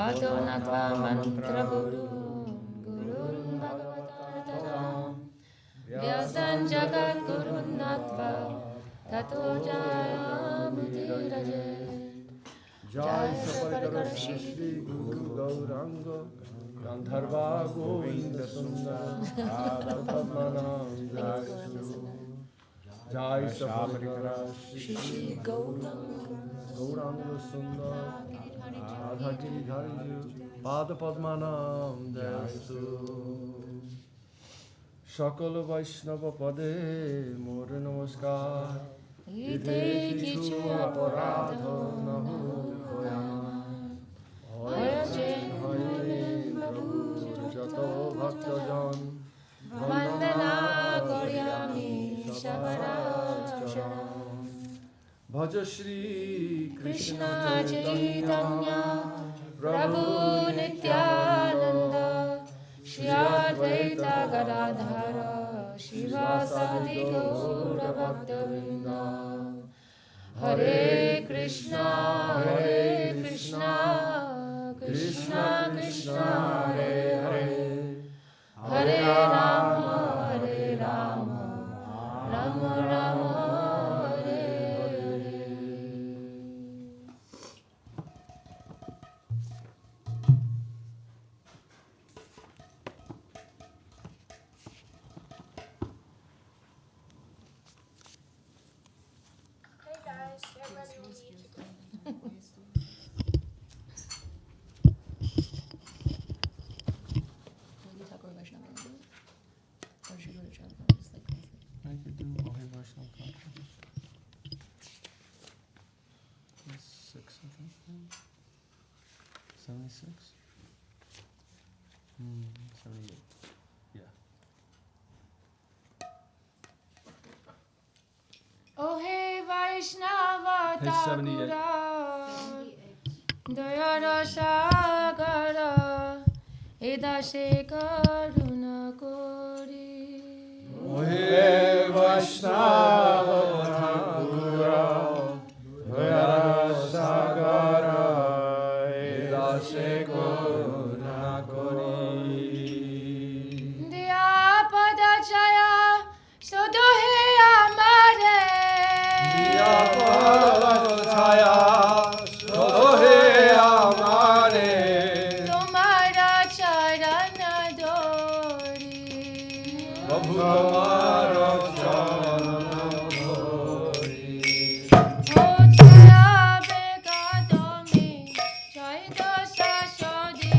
Ato natva mantra gurun bhagavatam Vyasan jagat gurun natva tato jayamudiraje Jai Saparikarashi Guru Gauranga Gandharva Govinda Sundara Radha Padmanam Jai Saparikarashi Gauranga Sundara Radha Giridharijiu Pada Padmanam Dasu Shakala Vaishnava Pade More Namaskar Ite Kichu Aparadho Nahu Hoya Chen Prabhu Jato Bhaktajan Vandana Koryami Shavarachanam Bhaja Shri Krishna Chaitanya Prabhu Nityananda Shri Advaita Gadadhara Shivasadi Gaura Bhaktavinda Hare Krishna Krishna Krishna Hare Hare Hare Rama Rama Rama Hare Hare Hey guys, get ready to eat. I could do Mayi Vaishnava Conference. 6, I think. 76? 78. Yeah. Oh hey Vaishnava Thakura Dayara Sagara Edashe Karuna Kori Hey Vaishnava Thakura Dayara Sagara Edashe Karuna Kori Diyapada Jaya Sodohe Amare Diyapada Jaya Sodohe Amare Tumara Charana Dori Prabhu Tamara Charana Dori Ochaya Beka Tomi Chaita Sasodi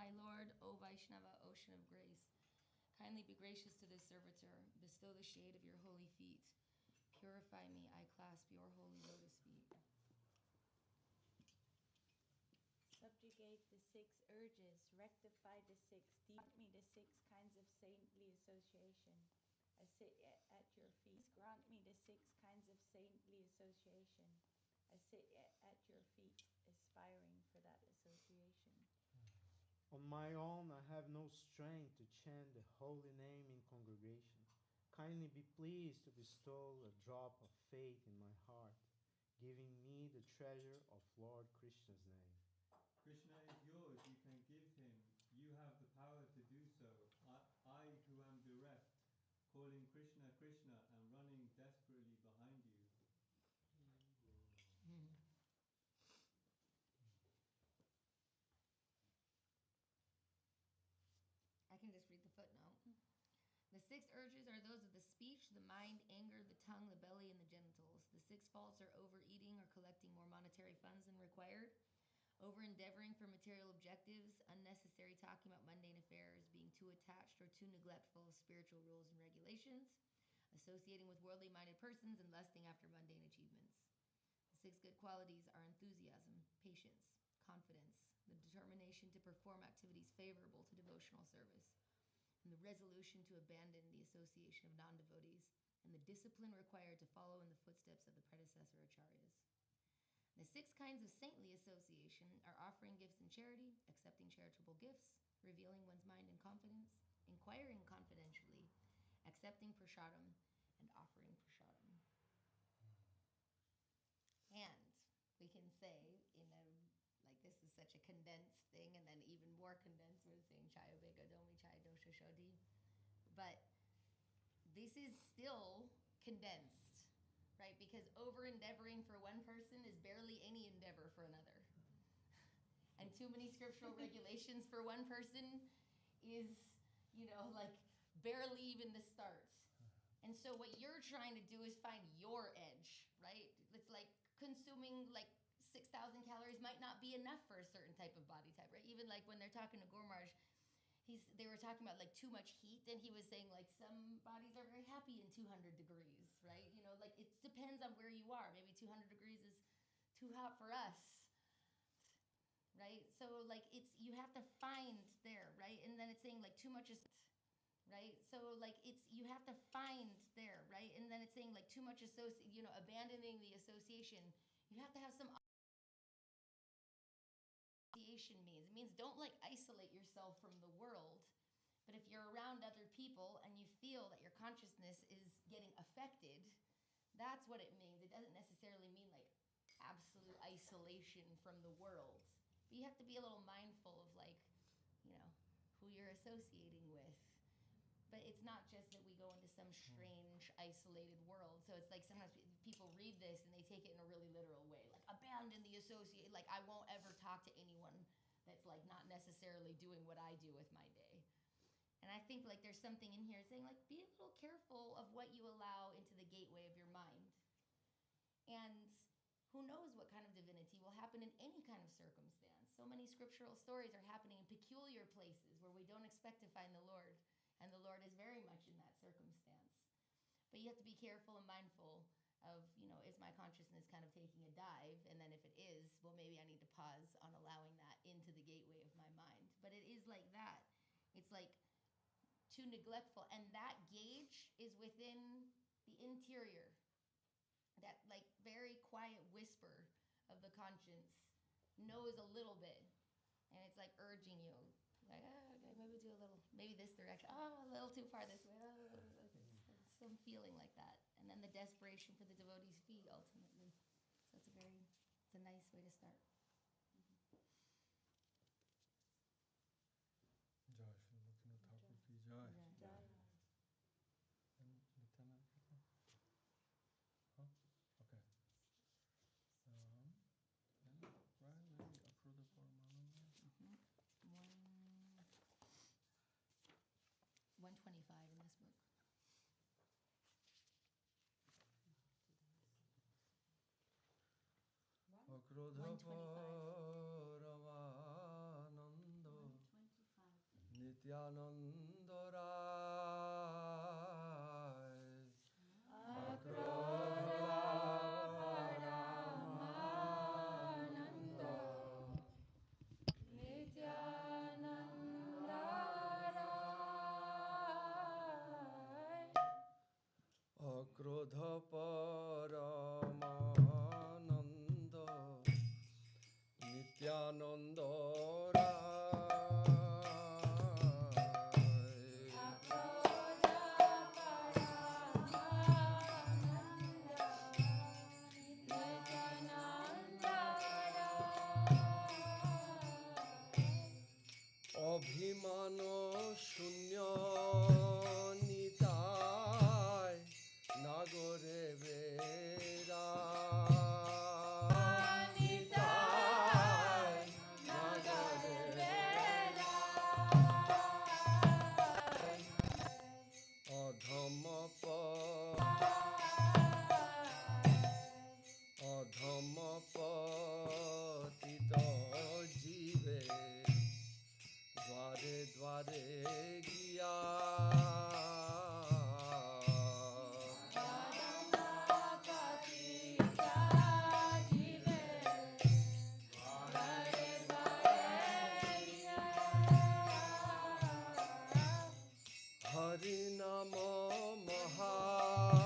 My Lord, O Vaishnava, ocean of grace, kindly be gracious to this servitor. Bestow the shade of your holy feet. Purify me, I clasp your holy lotus feet. Subjugate the 6 urges, rectify the 6, grant me the 6 kinds of saintly association. I sit at your feet. Grant me the 6 kinds of saintly association. I sit at your feet, aspiring for that association. On my own, I have no strength to chant the holy name in congregation. Kindly be pleased to bestow a drop of faith in my heart, giving me the treasure of Lord Krishna's name. Krishna is yours, you can give him. You have the power to do so. I who am bereft, calling Krishna, Krishna, and running desperately behind you. I can just read the footnote. The 6 urges are those of the speech, the mind, anger, the tongue, the belly, and the genitals. The 6 faults are overeating or collecting more monetary funds than required, over-endeavoring for material objectives, unnecessary talking about mundane affairs, being too attached or too neglectful of spiritual rules and regulations, associating with worldly-minded persons, and lusting after mundane achievements. The 6 good qualities are enthusiasm, patience, confidence, the determination to perform activities favorable to devotional service, and the resolution to abandon the association of non-devotees, and the discipline required to follow in the footsteps of the predecessor acharyas. The 6 kinds of saintly association are offering gifts in charity, accepting charitable gifts, revealing one's mind in confidence, inquiring confidentially, accepting prasadam, and offering prasadam. And we can say this is such a condensed thing, and then even more condensed, we're saying Chaya Vega Domi Chaya Dosha Shodhi. But this is still condensed, right? Because over-endeavoring for one person is barely any endeavor for another. And too many scriptural regulations for one person is, barely even the start. And so what you're trying to do is find your edge, right? It's like consuming 6,000 calories might not be enough for a certain type of body type, right? Even when they're talking to Gurmarj, they were talking about too much heat, and he was saying some bodies are very happy in 200 degrees, right? It depends on where you are. Maybe 200 degrees is too hot for us, right? So you have to find there, right? And then it's saying too much is, right? So you have to find there, right? And then it's saying too much abandoning the association. You have to have some means. It means don't isolate yourself from the world, but if you're around other people and you feel that your consciousness is getting affected, that's what it means. It doesn't necessarily mean absolute isolation from the world, but you have to be a little mindful of who you're associating with. But it's not just that we go into some strange, isolated world. So it's sometimes people read this and they take it in a really literal way. Abandon the associate. I won't ever talk to anyone that's not necessarily doing what I do with my day. And I think there's something in here saying be a little careful of what you allow into the gateway of your mind. And who knows what kind of divinity will happen in any kind of circumstance. So many scriptural stories are happening in peculiar places where we don't expect to find the Lord. And the Lord is very much in that circumstance. But you have to be careful and mindful of, is my consciousness kind of taking a dive? And then if it is, well, maybe I need to pause on allowing that into the gateway of my mind. But it is like that. It's too neglectful. And that gauge is within the interior. That very quiet whisper of the conscience knows a little bit. And it's urging you. Okay, maybe do a little, maybe this direction. Oh, a little too far this way. Oh, some feeling like that. And then the desperation for the devotee's feet, ultimately. So it's a nice way to start. Jai Srimati Thakur ki jai. And Lieutenant? Huh? Okay. So, then, right, maybe approve the form. 125 in this book. Akrodha Paramananda Nityananda Rai Akrodha Paramananda Nityananda Rai Akrodha Paramananda Nityananda অভিমানো শূন্য নিতাই নাগরে বেরা নিতাই নাগরে বেরা অধম অধম পতিত জীবে দ্বারে দ্বারে গিয়া হরি নাম মহামন্ত্র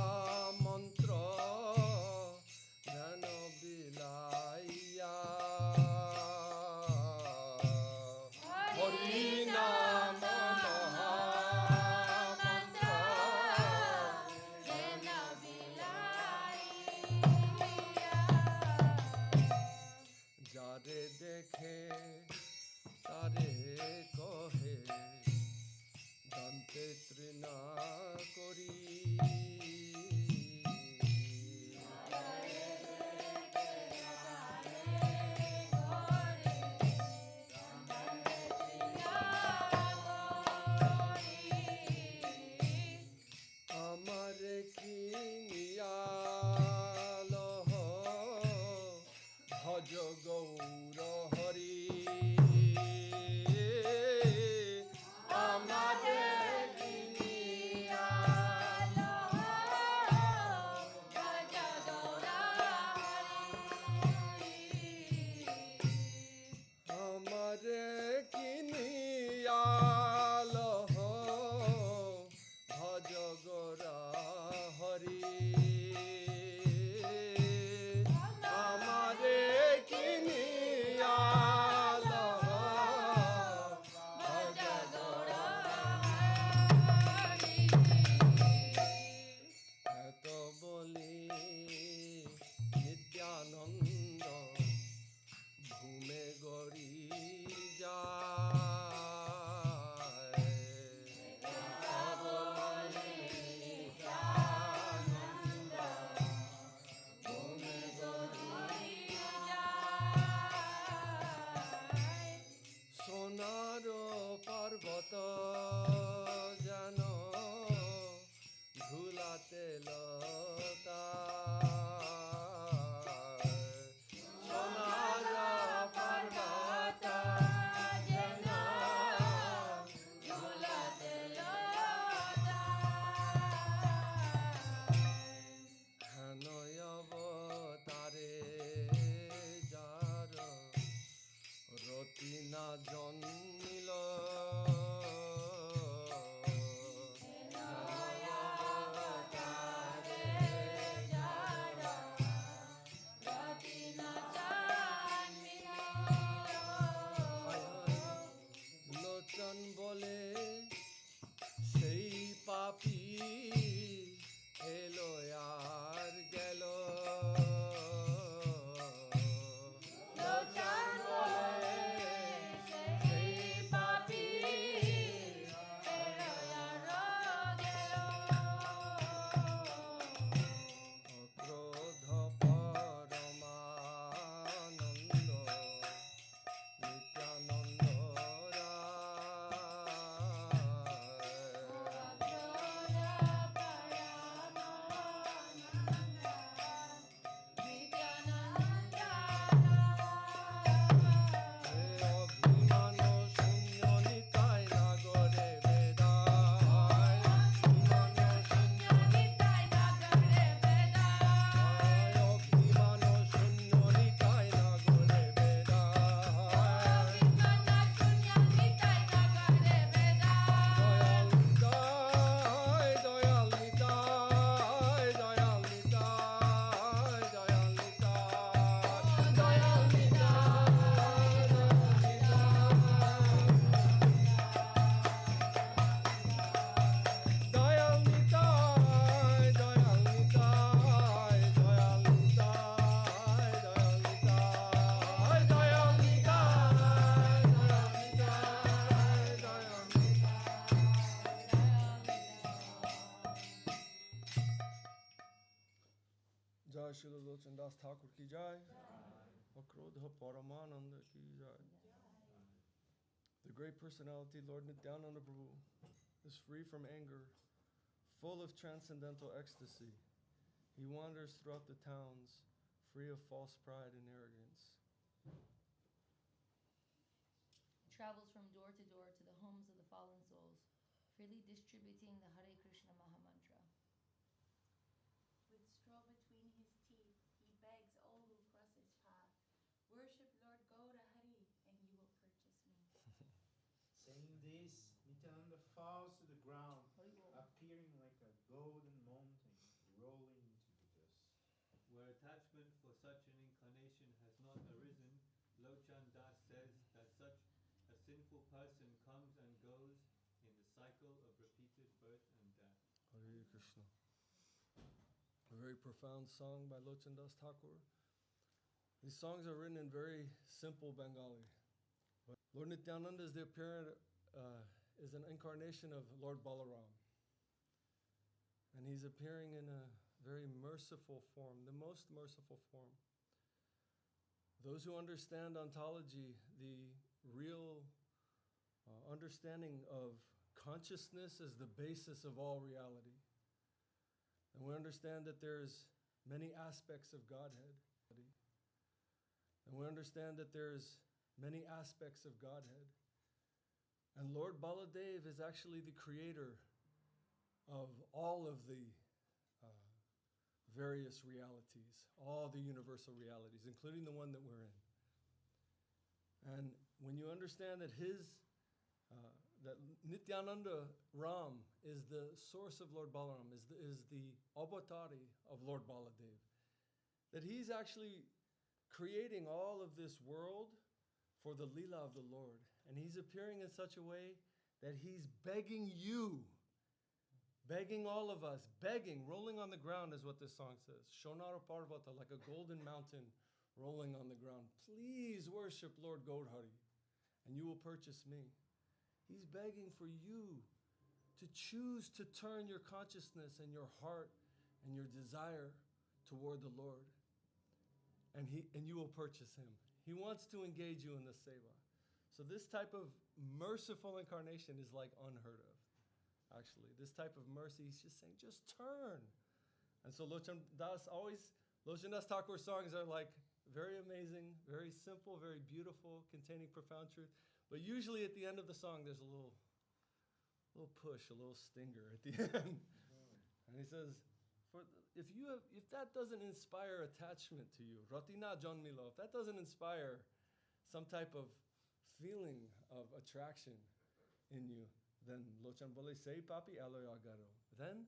ধ্যান বিলাইয়া হরি নাম মহামন্ত্র ধ্যান বিলাইয়া যারে দেখে তারে কহে দন্তে তৃণা করি আমারে কি নিয়ালহ ভজ গৌর হরি আমারে কি নিয়ালহ Shri Lochan Das Thakur ki jai. Akrodha Paramananda ki jai. The great personality, Lord Nityananda Prabhu, is free from anger, full of transcendental ecstasy. He wanders throughout the towns, free of false pride and arrogance. Travels from door to door to the homes of the fallen souls, freely distributing the Hare Krishna Maha Mantra. With straw between his teeth, he begs all who cross his path, worship Lord Gaura Hari, and you will purchase me. Saying this, Nityananda falls to the ground, appearing like a golden mountain rolling into the dust. Where attachment for such an incarnation has not arisen, Lochan Das says that such a sinful person comes and goes in the cycle of repeated birth and death. Hare Krishna. A very profound song by Lochan Das Thakur. These songs are written in very simple Bengali. But Lord Nityananda is is an incarnation of Lord Balaram. And he's appearing in a very merciful form, the most merciful form. Those who understand ontology, the real understanding of consciousness is the basis of all reality. And we understand that there's many aspects of Godhead. And we understand that there's many aspects of Godhead. And Lord Baladev is actually the creator of all of the various realities, all the universal realities, including the one that we're in. And when you understand that that Nityananda Ram is the source of Lord Balaram, is the avatari of Lord Baladev, that he's actually creating all of this world for the Leela of the Lord. And he's appearing in such a way that he's begging you, begging all of us, begging, rolling on the ground is what this song says. Shonara Parvata, like a golden mountain rolling on the ground. Please worship Lord Gaurhari, and you will purchase me. He's begging for you to choose to turn your consciousness and your heart and your desire toward the Lord. And you will purchase him. He wants to engage you in the seva. So this type of merciful incarnation is like unheard of, actually. This type of mercy, he's just saying, just turn. And so Lochan Das Thakur songs are like very amazing, very simple, very beautiful, containing profound truth. But usually at the end of the song, there's a little push, a little stinger at the end. And he says, if that doesn't inspire attachment to you, Ratina Janmilo, if that doesn't inspire some type of feeling of attraction in you, then Lochan Bole say papi aloy agaro. Then,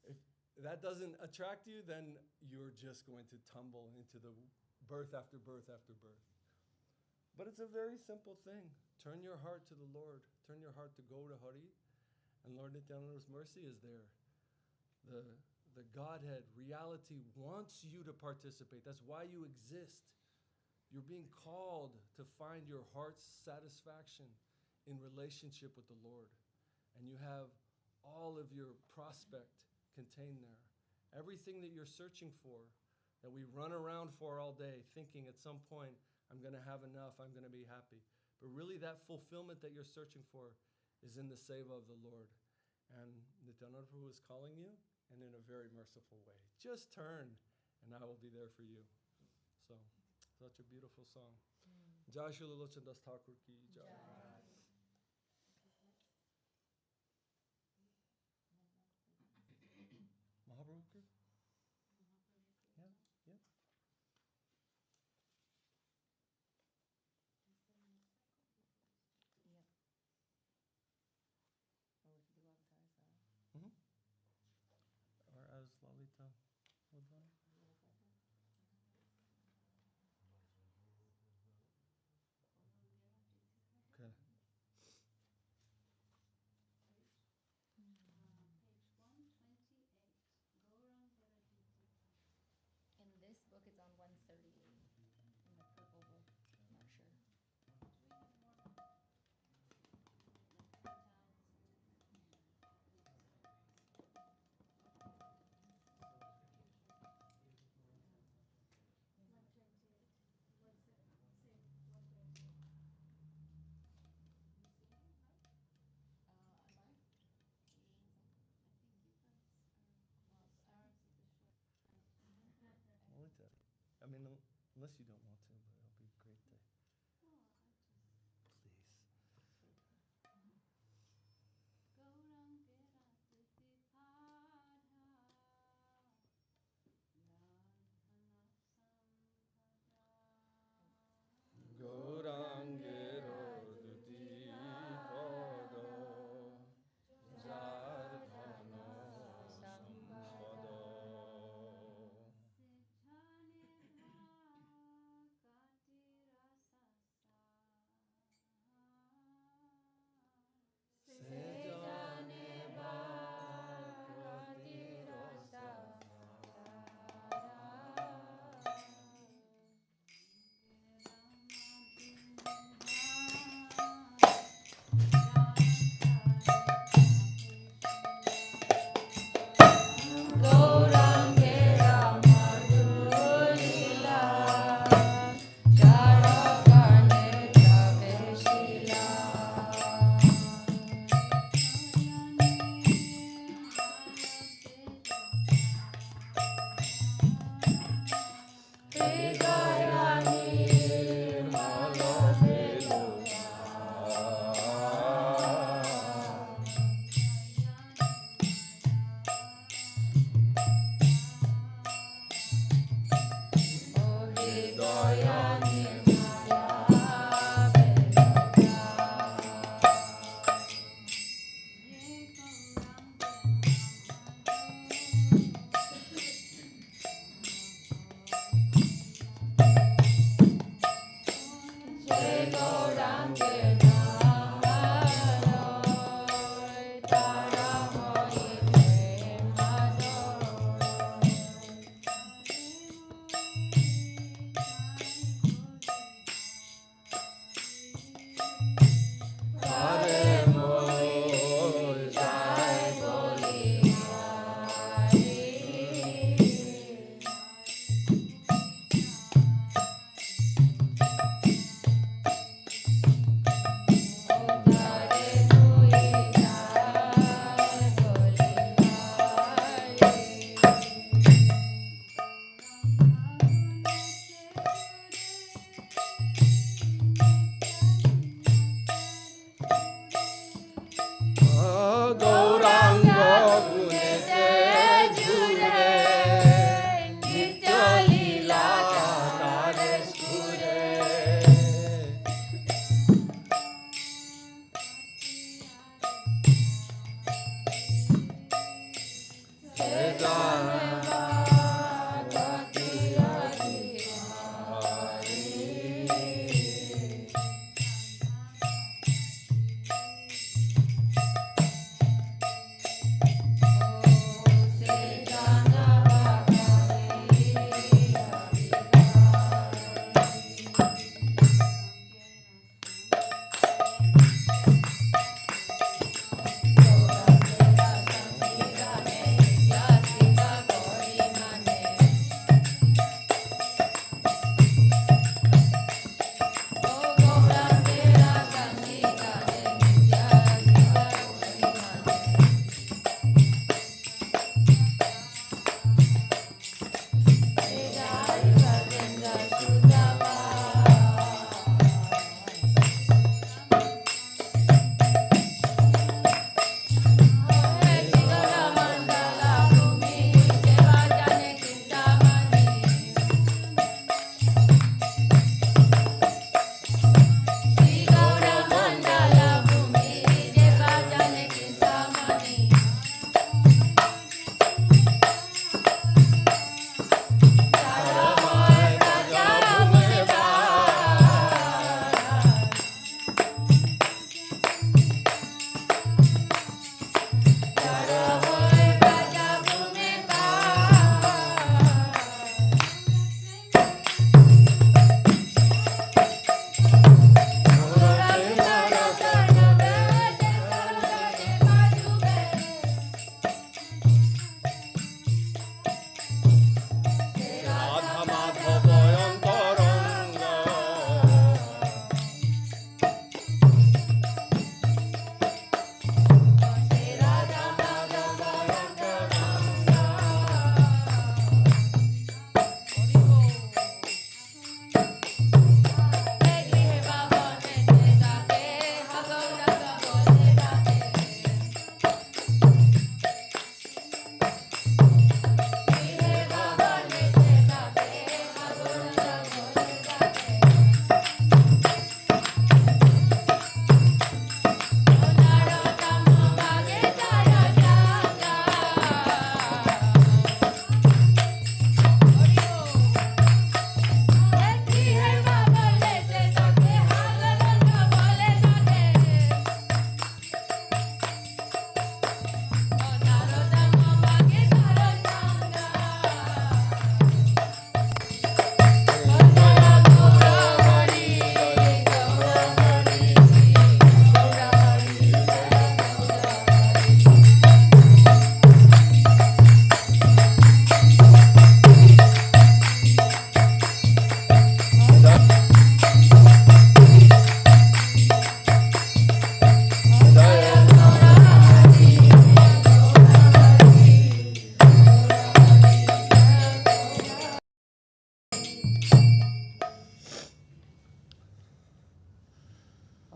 if that doesn't attract you, then you're just going to tumble into the birth after birth after birth. But it's a very simple thing. Turn your heart to the Lord. Turn your heart to Gaura Hari. And Lord Nityananda's mercy is there. The Godhead, reality wants you to participate. That's why you exist. You're being called to find your heart's satisfaction in relationship with the Lord. And you have all of your prospect contained there. Everything that you're searching for, that we run around for all day, thinking at some point, I'm going to have enough, I'm going to be happy. But really that fulfillment that you're searching for is in the seva of the Lord. And Nityananda Prabhu is calling you, and in a very merciful way. Just turn, and I will be there for you. So, such a beautiful song. Jai Shri Lochan Das Thakur ki jai. Mahaprabhu? Yeah, yeah. Yep. Or we could do avatars. Or as Lalita would like. Okay. In this book, it's on 138. In the purple book, I'm not sure. I mean, unless you don't want to, but it'll be great to. Please. Gaurangero Duti Podo Jardhana Sampada Sejane Bhakti Rasa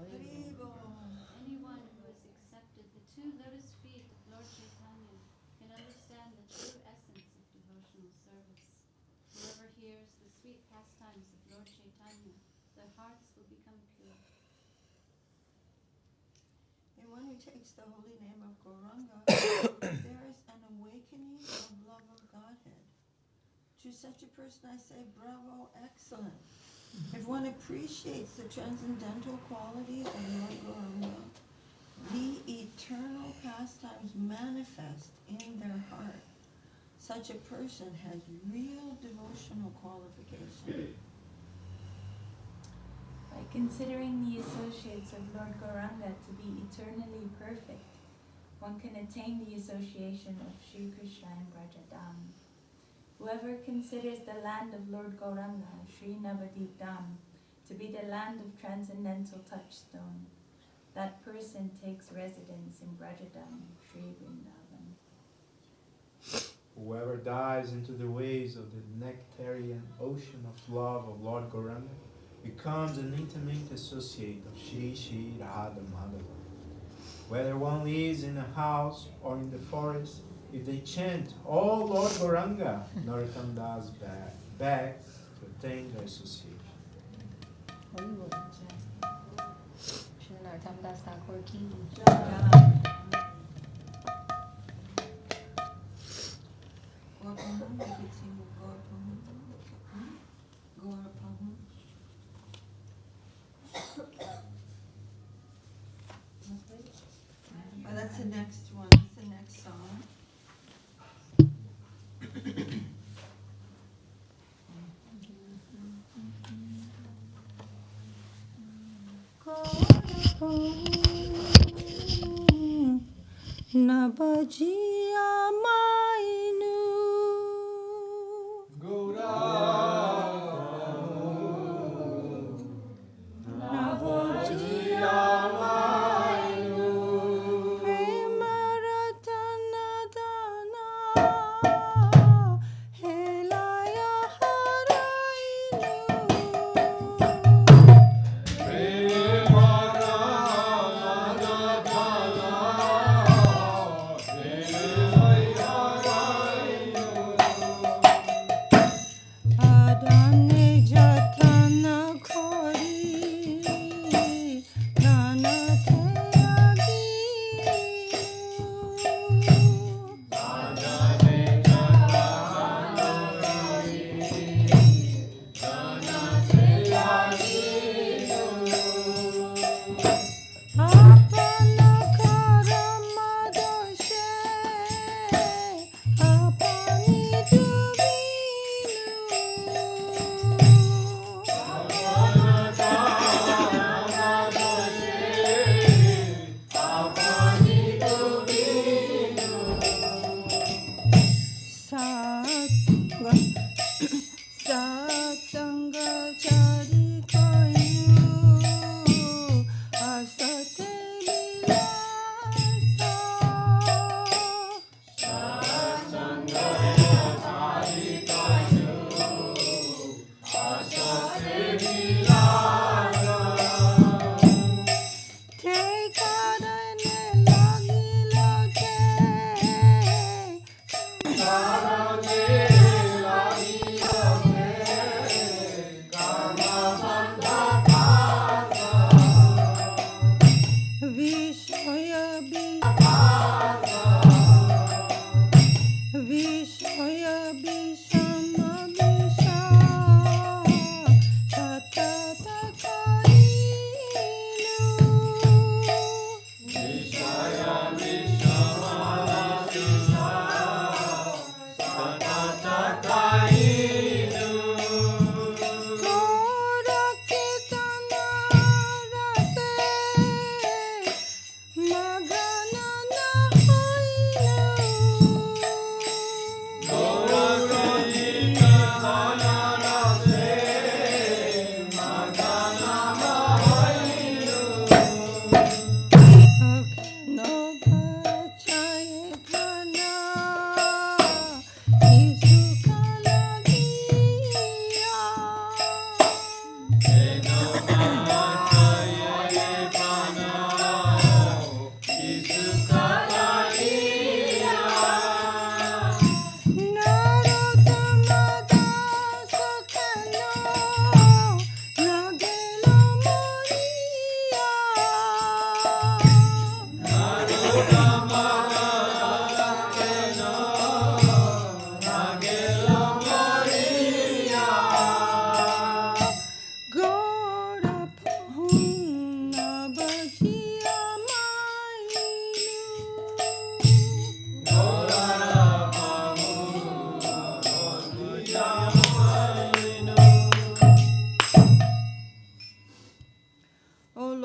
Anyone who has accepted the 2 lotus feet of Lord Chaitanya can understand the true essence of devotional service. Whoever hears the sweet pastimes of Lord Chaitanya, their hearts will become pure. Anyone who takes the holy name of Gauranga, there is an awakening of love of Godhead. To such a person I say, bravo, excellent. If one appreciates the transcendental qualities of Lord Gauranga, the eternal pastimes manifest in their heart. Such a person has real devotional qualification. By considering the associates of Lord Gauranga to be eternally perfect, one can attain the association of Sri Krishna and Brajadam. Whoever considers the land of Lord Gauranga, Sri Navadip Dham, to be the land of transcendental touchstone, that person takes residence in Brajadam, Sri Vrindavan. Whoever dives into the waves of the nectarian ocean of love of Lord Gauranga becomes an intimate associate of Shri Shri Radha Madhava. Whether one lives in a house or in the forest, if they chant, "Oh Lord Gauranga," Narottam Das begs to attain their association. Oh, that's the next one. That's the next song. Nabajia Mainu Nabajia Mainu Prema Ratana Dana Helaya Harainu Prema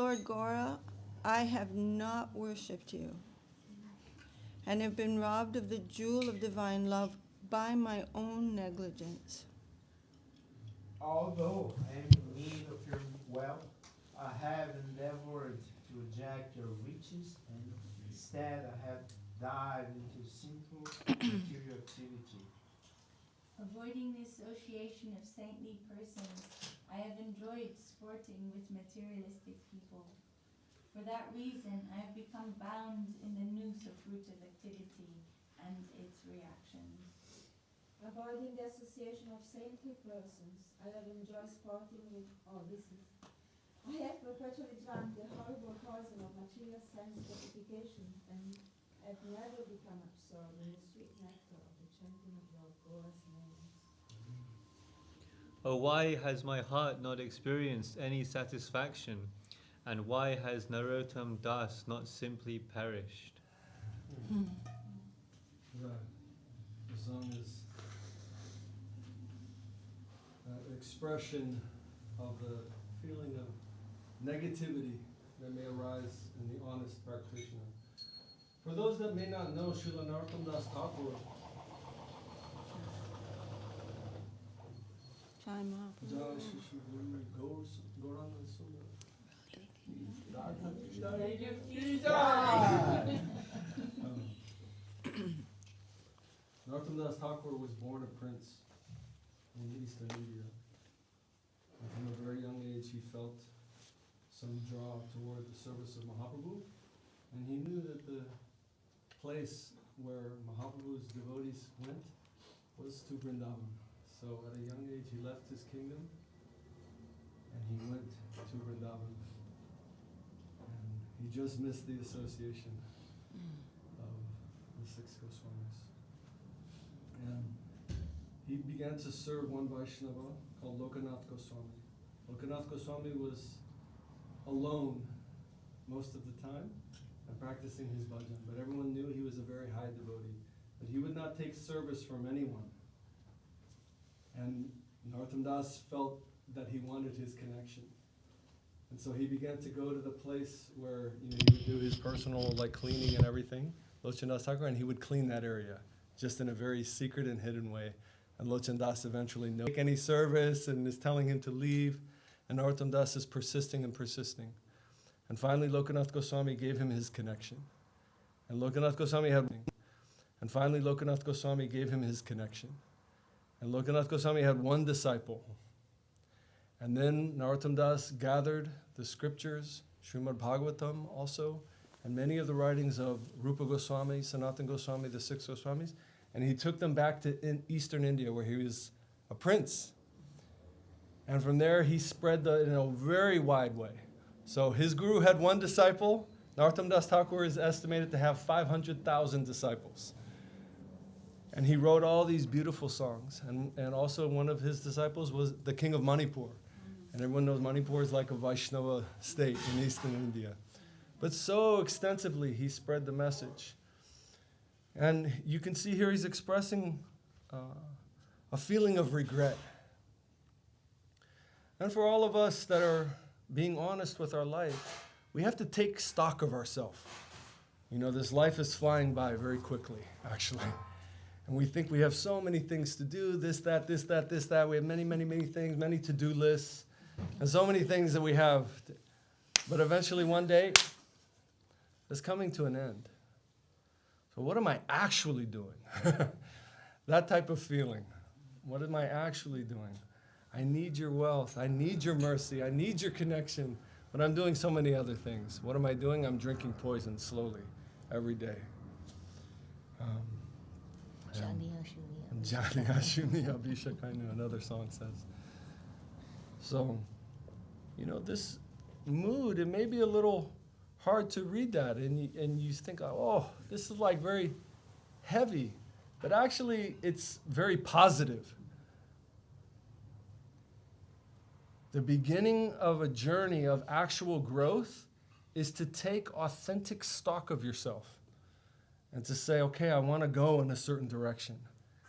Lord Gora, I have not worshipped you, and have been robbed of the jewel of divine love by my own negligence. Although I am in need of your wealth, I have endeavored to reject your riches, and instead I have dived into sinful material activity. Avoiding the association of saintly persons, I have enjoyed sporting with materialistic people. For that reason, I have become bound in the noose of fruitive activity and its reactions. Avoiding the association of saintly persons, I have enjoyed sporting with I have perpetually drunk the horrible poison of material sense gratification, and have never become absorbed in the sweet nectar of the chanting of Lord Gora's name. Oh, why has my heart not experienced any satisfaction? And why has Narottam Das not simply perished? The song is an expression of the feeling of negativity that may arise in the honest practitioner. For those that may not know, Srila Narottam Das Thakur Time up. Narottam Das Thakur was born a prince in Eastern India. And from a very young age, he felt some draw toward the service of Mahaprabhu, and he knew that the place where Mahaprabhu's devotees went was to Vrindavan. So at a young age, he left his kingdom, and he went to Vrindavan. And he just missed the association of the 6 Goswamis. And he began to serve one Vaishnava called Lokanath Goswami. Lokanath Goswami was alone most of the time and practicing his bhajan, but everyone knew he was a very high devotee. But he would not take service from anyone. And Narottam Das felt that he wanted his connection. And so he began to go to the place where he would do his personal cleaning and everything, Lochan Das Thakur, and he would clean that area just in a very secret and hidden way. And Lochan Das eventually knows any service and is telling him to leave. And Narottam Das is persisting and persisting. And finally, Lokanath Goswami gave him his connection. And Lokanath Goswami had one disciple. And then Narottam Das gathered the scriptures, Srimad Bhagavatam also, and many of the writings of Rupa Goswami, Sanatana Goswami, the 6 Goswamis, and he took them back to Eastern India where he was a prince. And from there he spread in a very wide way. So his guru had one disciple. Narottam Das Thakur is estimated to have 500,000 disciples. And he wrote all these beautiful songs. And also one of his disciples was the king of Manipur. And everyone knows Manipur is like a Vaishnava state in Eastern India. But so extensively he spread the message. And you can see here he's expressing a feeling of regret. And for all of us that are being honest with our life, we have to take stock of ourselves. You know, this life is flying by very quickly, actually. And we think we have so many things to do, this, that, this, that, this, that. We have many, many, many things, many to-do lists, and so many things that we have. But eventually one day, it's coming to an end. So what am I actually doing? That type of feeling. What am I actually doing? I need your wealth. I need your mercy. I need your connection. But I'm doing so many other things. What am I doing? I'm drinking poison slowly every day. Jani Ashuni Abhishekainu, another song says. So, you know, this mood, it may be a little hard to read that, and you think, oh, this is like very heavy. But actually, it's very positive. The beginning of a journey of actual growth is to take authentic stock of yourself and to say, okay, I want to go in a certain direction,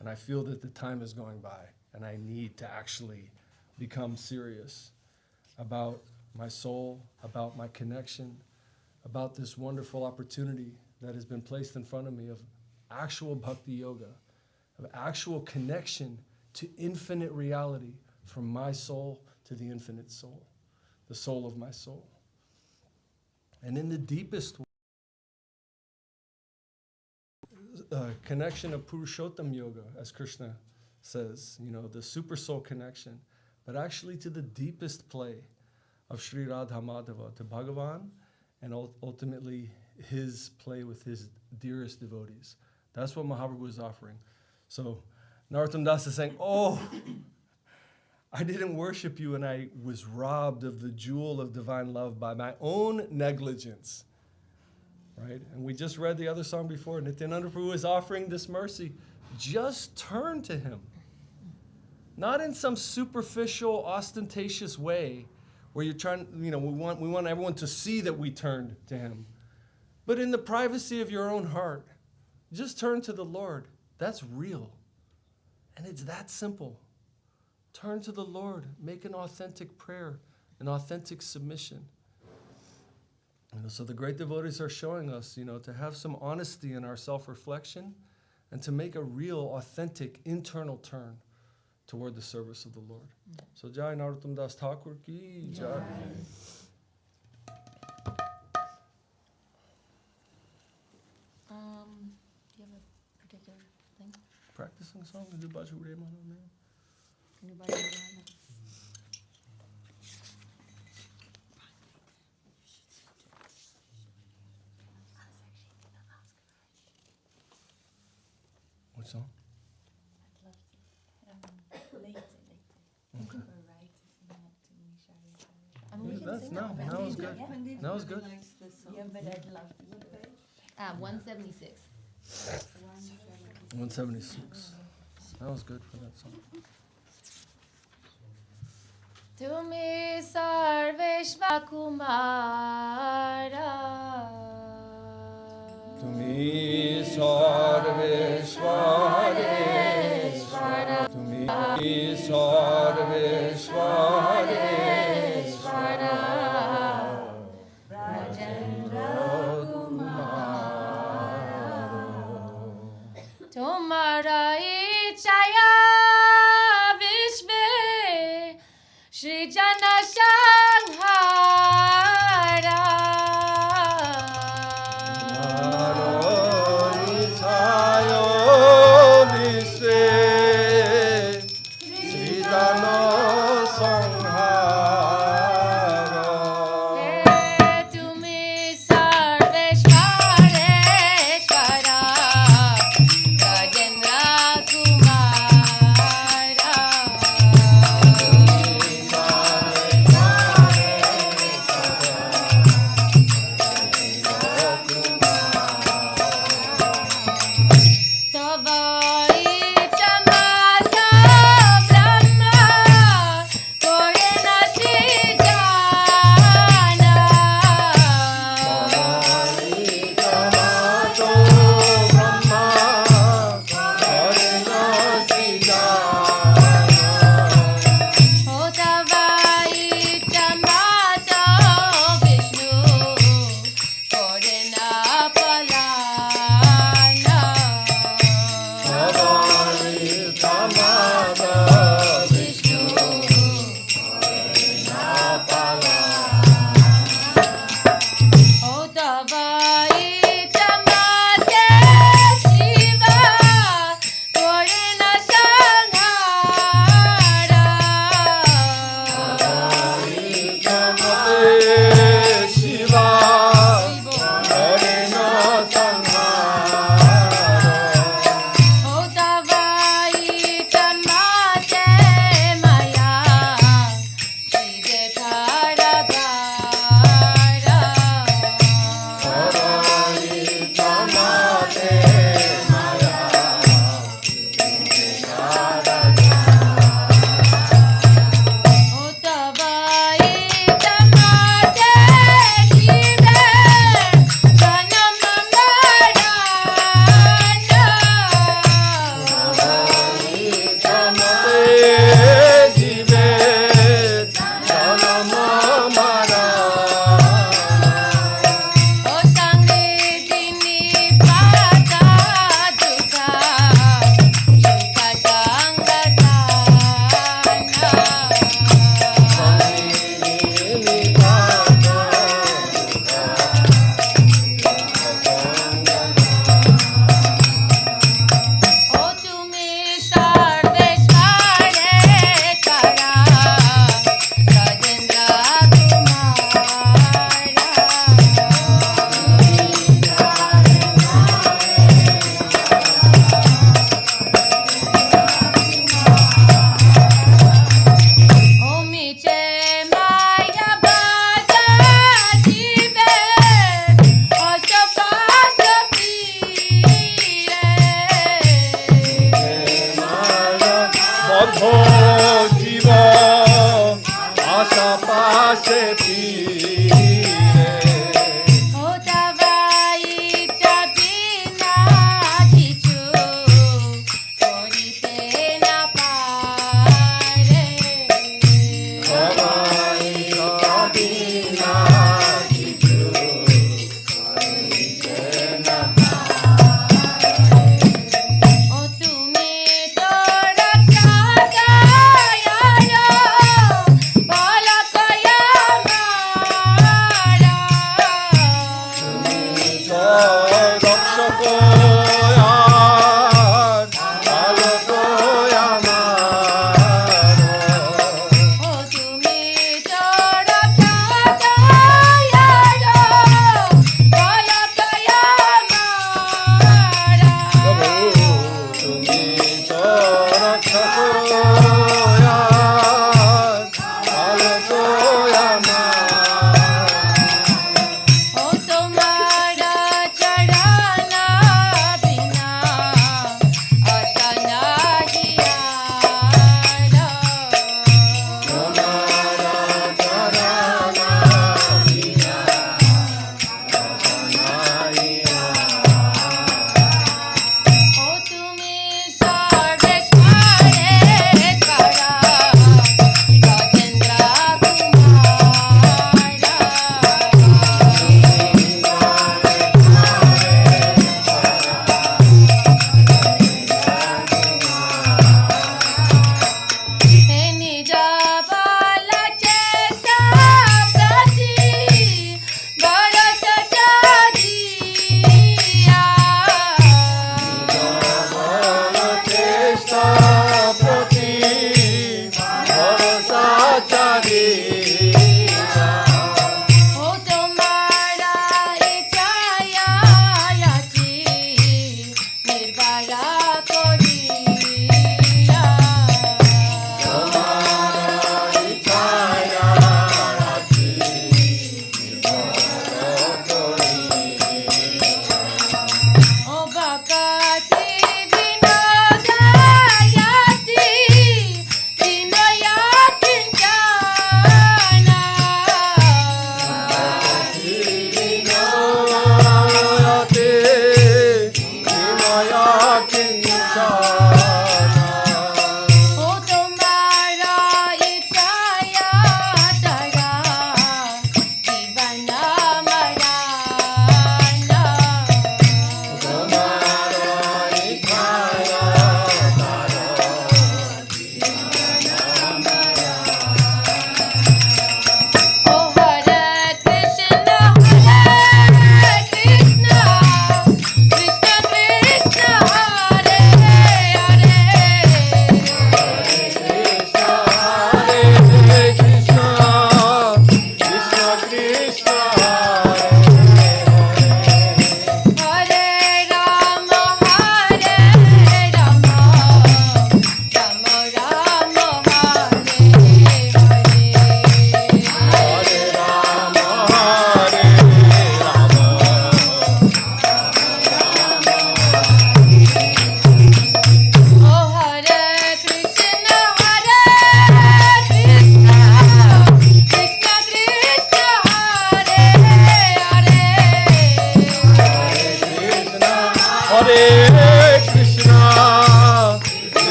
and I feel that the time is going by, and I need to actually become serious about my soul, about my connection, about this wonderful opportunity that has been placed in front of me of actual bhakti yoga, of actual connection to infinite reality from my soul to the infinite soul, the soul of my soul. And in the deepest connection of Purushottam Yoga, as Krishna says, the super soul connection, but actually to the deepest play of Sri Radha Madhava, to Bhagavan, and ultimately his play with his dearest devotees. That's what Mahaprabhu is offering. So Narottam Das is saying, oh, I didn't worship you and I was robbed of the jewel of divine love by my own negligence. Right? And we just read the other song before. Nityananda Prabhu is offering this mercy. Just turn to him. Not in some superficial, ostentatious way where you're trying, we want everyone to see that we turned to him. But in the privacy of your own heart, just turn to the Lord. That's real. And it's that simple. Turn to the Lord. Make an authentic prayer, an authentic submission. So the great devotees are showing us, to have some honesty in our self-reflection and to make a real, authentic, internal turn toward the service of the Lord. So Jai Narottam Das Thakur ki Jai. Do you have a particular thing? Practicing song and do Baju Re Mano Me. Can you buy it? What song? Later. Okay. I mean, we can That's sing no, it. that was good. Pandita That was really good. likes this song. Yeah, but I'd love to. 176. 176. That was good for that song. Tumi Sarveshva Kumara. Tumi Sarveshwareshwara. Tumi Sarveshwareshwara. Rajendra Kumara. Tumhara ichaya Vishve Shri Jana Shanghara. Sri Jana Sanghara.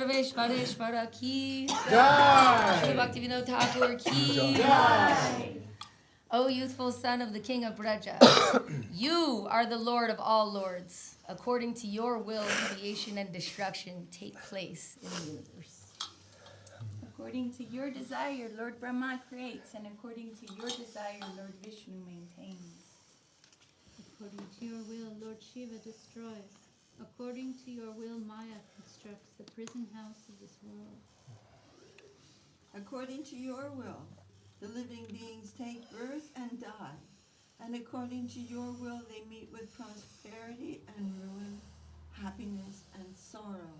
Sarveshvareshvara ki Jai! Shri Bhaktivinoda Thakur ki Jai! O youthful son of the king of Braja, you are the Lord of all lords. According to your will, creation and destruction take place in the universe. According to your desire, Lord Brahma creates, and according to your desire, Lord Vishnu maintains. According to your will, Lord Shiva destroys. According to your will, Maya constructs the prison house of this world. According to your will, the living beings take birth and die. And according to your will, they meet with prosperity and ruin, happiness and sorrow.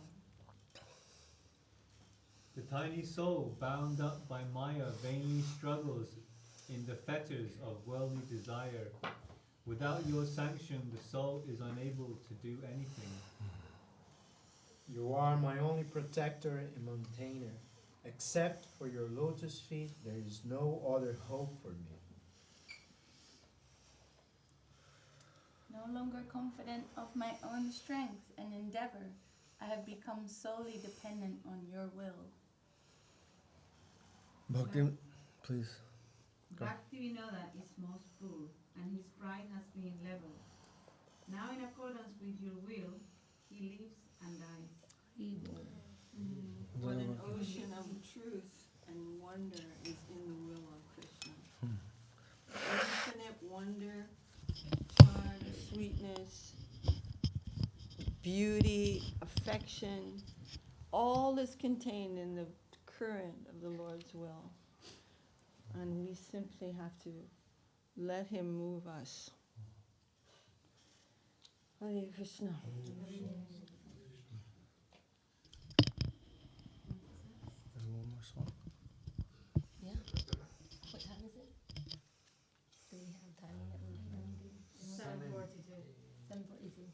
The tiny soul, bound up by Maya, vainly struggles in the fetters of worldly desire. Without your sanction, the soul is unable to do anything. You are my only protector and maintainer. Except for your lotus feet, there is no other hope for me. No longer confident of my own strength and endeavor, I have become solely dependent on your will. Bhakti, please. Bhaktivinoda is most poor, and his pride has been leveled. Now, in accordance with your will, he lives and dies. What an ocean of truth and wonder is in the will of Krishna. Infinite wonder, charm, sweetness, beauty, affection, all is contained in the current of the Lord's will. And we simply have to let him move us. Hare Krishna. One more song. Yeah. What time is it? Do we have timing that we're going to do? 7:42. 7:42.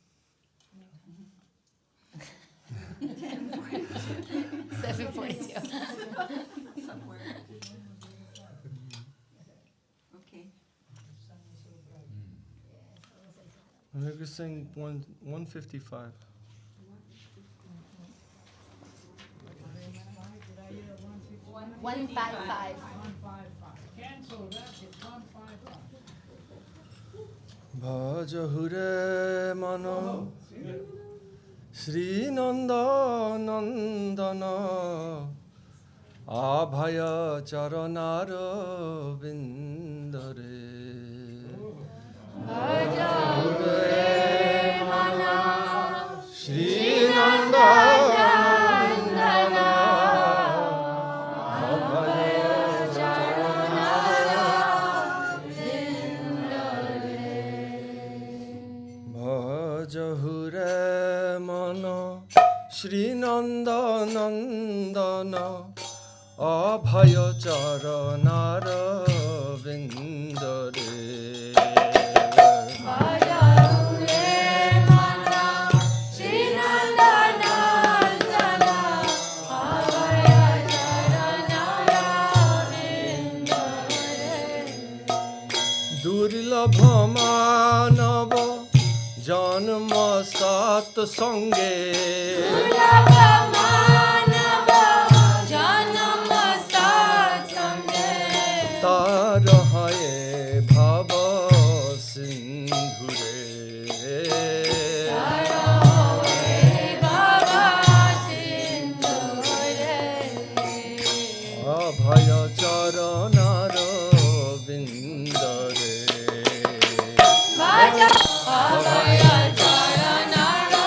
7:42. Somewhere. Okay. I'm going to sing 155. 155. Cancel that. It's 155. Bhajahure mano Sri Nanda Nandana Abhaya Charanara Vindare Bhajahure mana Sri Nanda Shri Nanda Nandana Abhaya Charanara Vindare Bhajahure mana Shri Nanda Nandana Abhaya Charanara Vindare Durilabha Manava Janma Sat Sange Durlabha Manava Janma Sat Sange Tarahaye Bhava Sindhure Tarahaye Bhava Sindhure Abhaya Charanara Vindare Bhaja Abhaya Charanara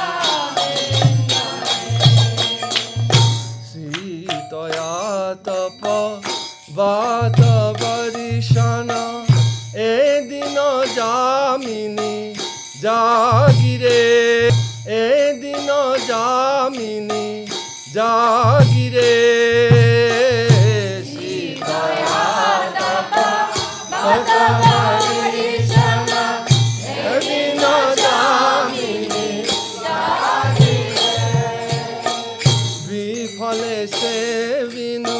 Sitaya Tapa Vata Varishana Edina Jamini Jagire Edina Jamini Jagire Sitaya Tapa Vata Varishana Edina Jamini Jagire Vifale se vinu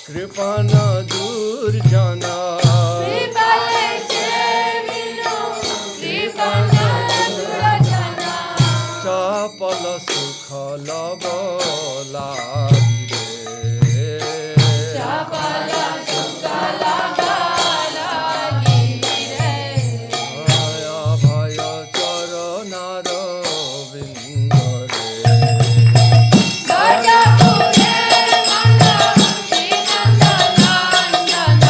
Kripana Durjana Vifale se vinu Kripana Durjana Chapala Sukha লব লাগিরে চপল সুখ লব লাগিরে ভয় চরণার বিন্দরে গজপুরে মন শ্রীনন্দ নন্দন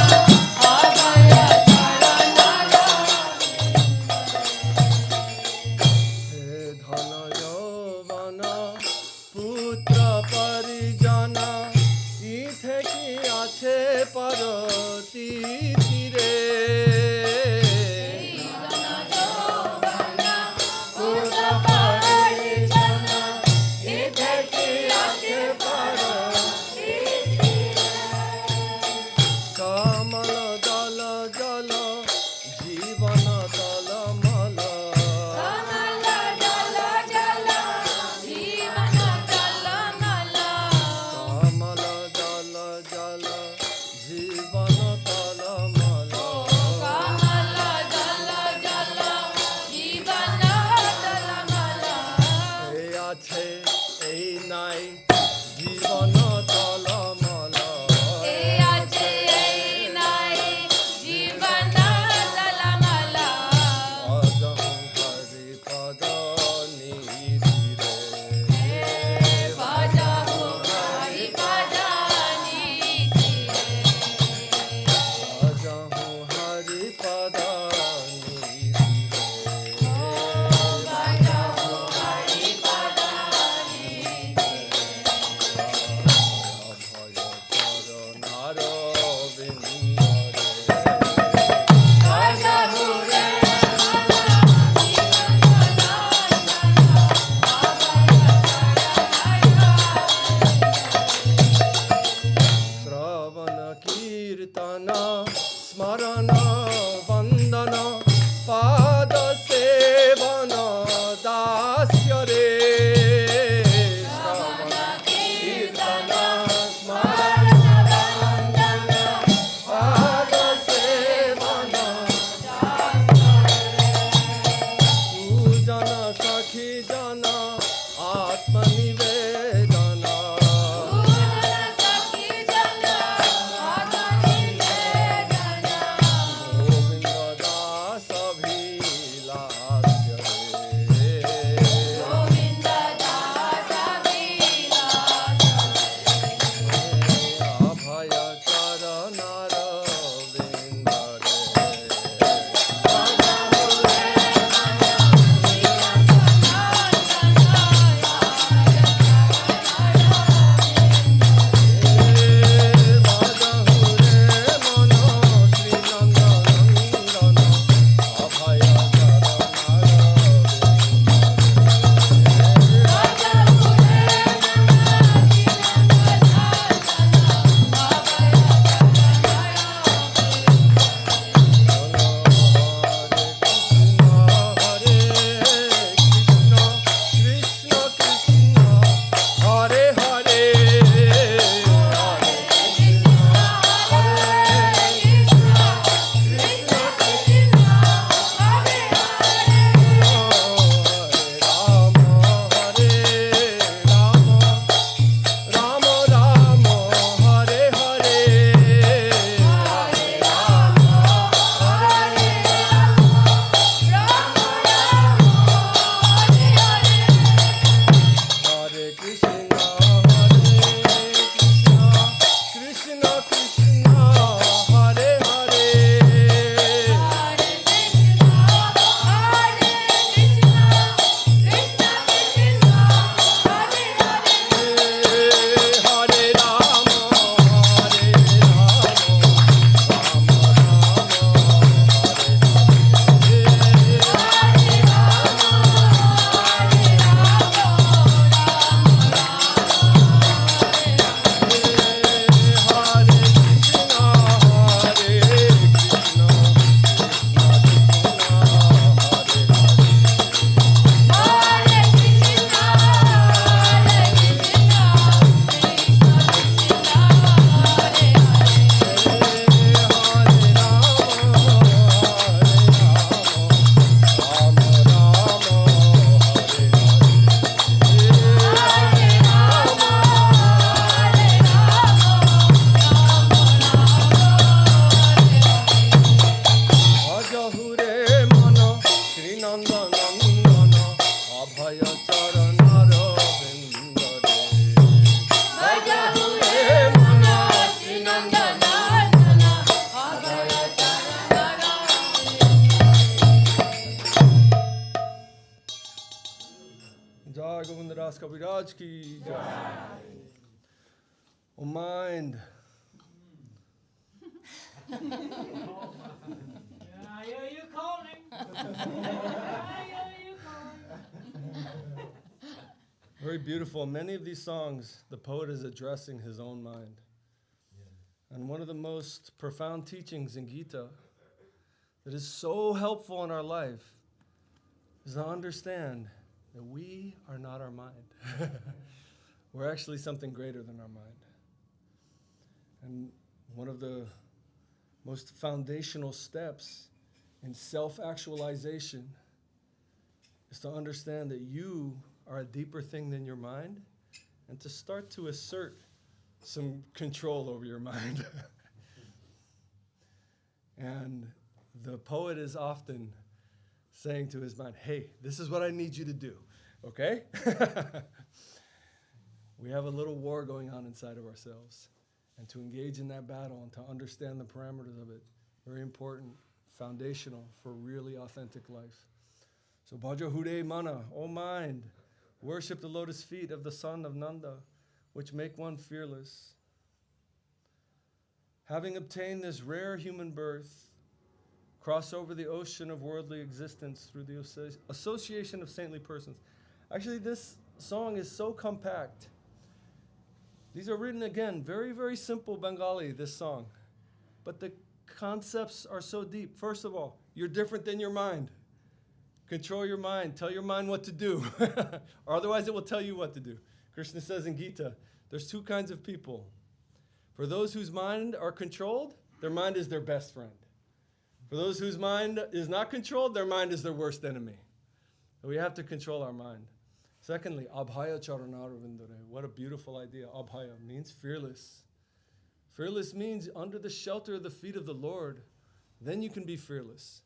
অভয় চরণার হে ধন যৌবন পুত্র পরিজন ইথে কি আছে পরতি তীরে পুত্র পরিজন ইথে কি আছে পরতি কমল দল জল জীবন তল মল কমল জল জল জীবন টলমল কমল জল জল জীবন তল মল কমল জল জল জীবন টলমল এই আছে এই নাই জীবন তল মল এই আছে এই নাই জীবন টলমল অজহু হরি পদ নিধিরে ভজহু হরি পদ নিধিরে অজহু হরি পদ নিধিরে ভজহু হরি পদ নিধিরে Kaviraj ki jai. Oh mind. Yeah, I hear you calling. I hear you calling. Very beautiful. Many of these songs, the poet is addressing his own mind. And one of the most profound teachings in Gita that is so helpful in our life is to understand that we are not our mind. We're actually something greater than our mind. And one of the most foundational steps in self-actualization is to understand that you are a deeper thing than your mind and to start to assert some control over your mind. And the poet is often saying to his mind, hey, this is what I need you to do, okay? We have a little war going on inside of ourselves. And to engage in that battle and to understand the parameters of it, very important, foundational for really authentic life. So Bhaja Hude Mana, O mind, worship the lotus feet of the son of Nanda, which make one fearless. Having obtained this rare human birth, cross over the ocean of worldly existence through the association of saintly persons. Actually, this song is so compact. These are written, again, very, very simple Bengali, this song. But the concepts are so deep. First of all, you're different than your mind. Control your mind. Tell your mind what to do. Or otherwise it will tell you what to do. Krishna says in Gita, there's two kinds of people. For those whose mind are controlled, their mind is their best friend. For those whose mind is not controlled, their mind is their worst enemy. So we have to control our mind. Secondly, Abhaya Charanarvindare. What a beautiful idea. Abhaya means fearless. Fearless means under the shelter of the feet of the Lord, then you can be fearless.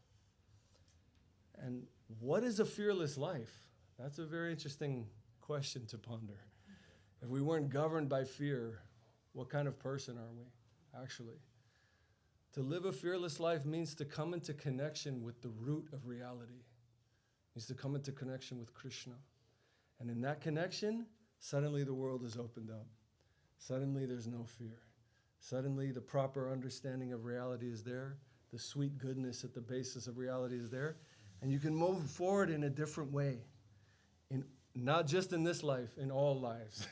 And what is a fearless life? That's a very interesting question to ponder. If we weren't governed by fear, what kind of person are we, actually? To live a fearless life means to come into connection with the root of reality. It means to come into connection with Krishna. And in that connection, suddenly the world is opened up. Suddenly there's no fear. Suddenly the proper understanding of reality is there. The sweet goodness at the basis of reality is there. And you can move forward in a different way. Not just in this life, in all lives.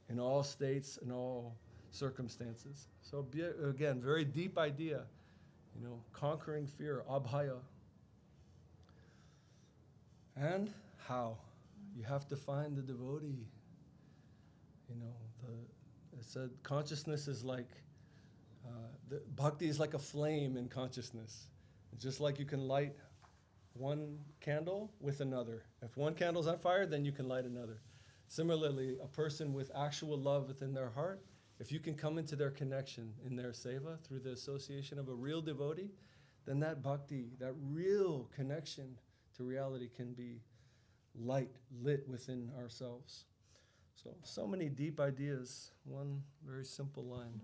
In all states, in all circumstances. So again, very deep idea. Conquering fear, abhaya. And how? You have to find the devotee. It said consciousness is like, bhakti is like a flame in consciousness. Just like you can light one candle with another. If one candle's on fire, then you can light another. Similarly, a person with actual love within their heart, if you can come into their connection in their seva through the association of a real devotee, then that bhakti, that real connection to reality can be lit within ourselves. So many deep ideas, one very simple line.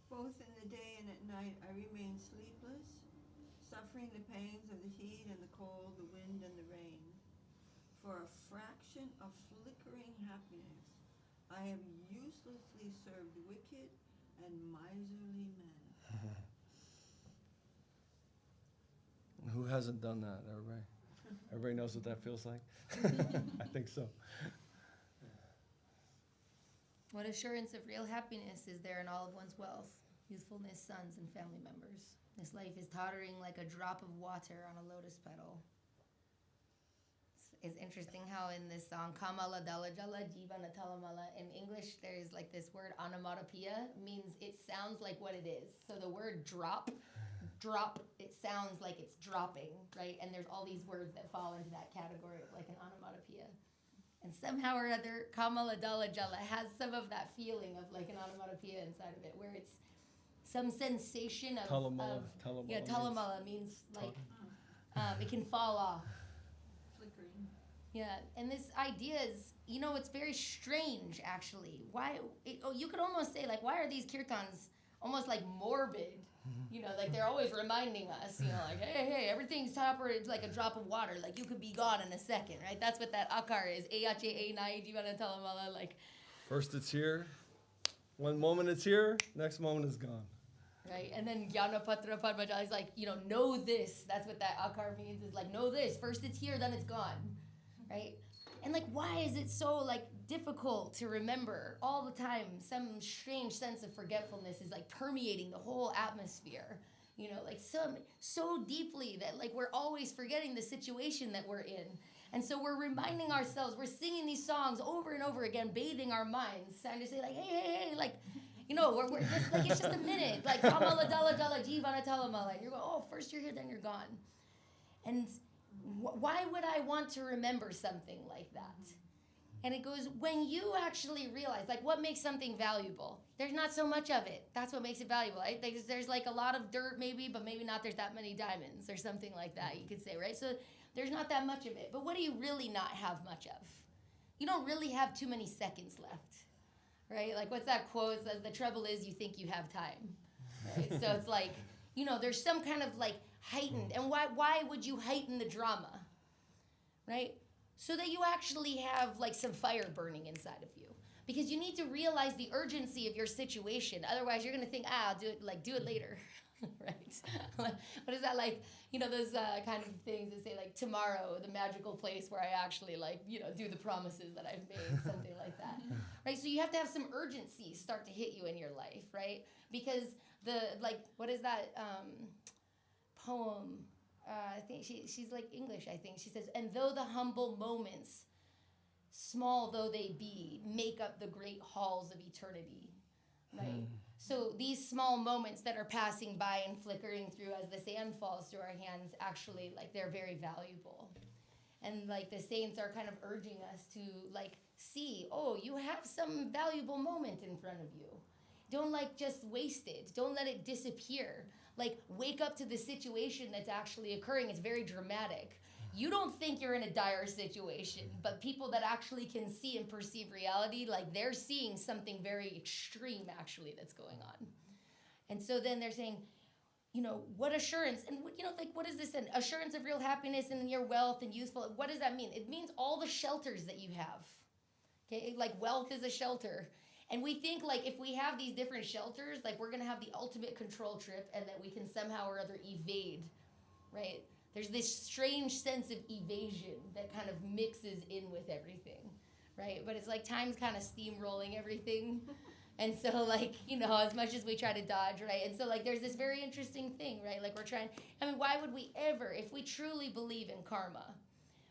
Both in the day and at night I remain sleepless, suffering the pains of the heat and the cold, the wind and the rain. For a fraction of flickering happiness, I have uselessly served wicked and miserly men. Who hasn't done that, everybody? Everybody knows what that feels like? I think so. What assurance of real happiness is there in all of one's wealth, youthfulness, sons, and family members? This life is tottering like a drop of water on a lotus petal. It's interesting how in this song, Kamala Dalajala Jivana Talamala, in English there's like this word onomatopoeia, means it sounds like what it is. So the word drop, it sounds like it's dropping, right? And there's all these words that fall into that category of like an onomatopoeia. And somehow or other, Kamala Dalajala has some of that feeling of like an onomatopoeia inside of it, where it's some sensation of... Talamala. Yeah, talamala means like, it can fall off. Flickering. Yeah, and this idea is, it's very strange, actually. You could almost say, like, why are these kirtans almost like morbid? You know, like they're always reminding us, you know, like, hey, everything's topper, it's like a drop of water, like you could be gone in a second, right? That's what that akar is. Like, First it's here, one moment it's here, next moment it's gone. right? And then Jnanapatra Padmajali is like, you know this. That's what that akar means, is like, know this. First it's here, then it's gone, right? And like, why is it so like difficult to remember all the time? Some strange sense of forgetfulness is like permeating the whole atmosphere, you know, like so deeply that like we're always forgetting the situation that we're in. And so we're reminding ourselves, we're singing these songs over and over again, bathing our minds, trying to say like, hey, like, you know, we're just like, it's just a minute, like, Amala Dala Dala Jivana Talamala. And you're going, oh, first you're here, then you're gone. And why would I want to remember something like that? And it goes, when you actually realize, like, what makes something valuable? There's not so much of it. That's what makes it valuable, right? There's like a lot of dirt maybe, but maybe not there's that many diamonds or something like that, you could say, right? So there's not that much of it. But what do you really not have much of? You don't really have too many seconds left, right? Like, what's that quote? It says, the trouble is you think you have time, right? So it's like, you know, there's some kind of like heightened, and why would you heighten the drama, right? So that you actually have like some fire burning inside of you, because you need to realize the urgency of your situation. Otherwise, you're gonna think, I'll do it later, right? What is that, like, you know, those kind of things that say like, tomorrow, the magical place where I actually like, you know, do the promises that I've made, something like that, right? So you have to have some urgency start to hit you in your life, right? Because what is that poem? I think she's like English, I think. She says, and though the humble moments, small though they be, make up the great halls of eternity, right? So these small moments that are passing by and flickering through as the sand falls through our hands, actually, like, they're very valuable. And like the saints are kind of urging us to like see, oh, you have some valuable moment in front of you. Don't like just waste it. Don't let it disappear. Like, wake up to the situation that's actually occurring. It's very dramatic. You don't think you're in a dire situation, but people that actually can see and perceive reality, like, they're seeing something very extreme actually that's going on. And so then they're saying, you know, what assurance, and you know, like, what is this? An assurance of real happiness and your wealth and youthful. What does that mean? It means all the shelters that you have. Okay, like, wealth is a shelter. And we think, like, if we have these different shelters, like, we're going to have the ultimate control trip and that we can somehow or other evade, right? There's this strange sense of evasion that kind of mixes in with everything, right? But it's like time's kind of steamrolling everything. And so, like, you know, as much as we try to dodge, right? And so, like, there's this very interesting thing, right? Like, we're trying, I mean, why would we ever, if we truly believe in karma,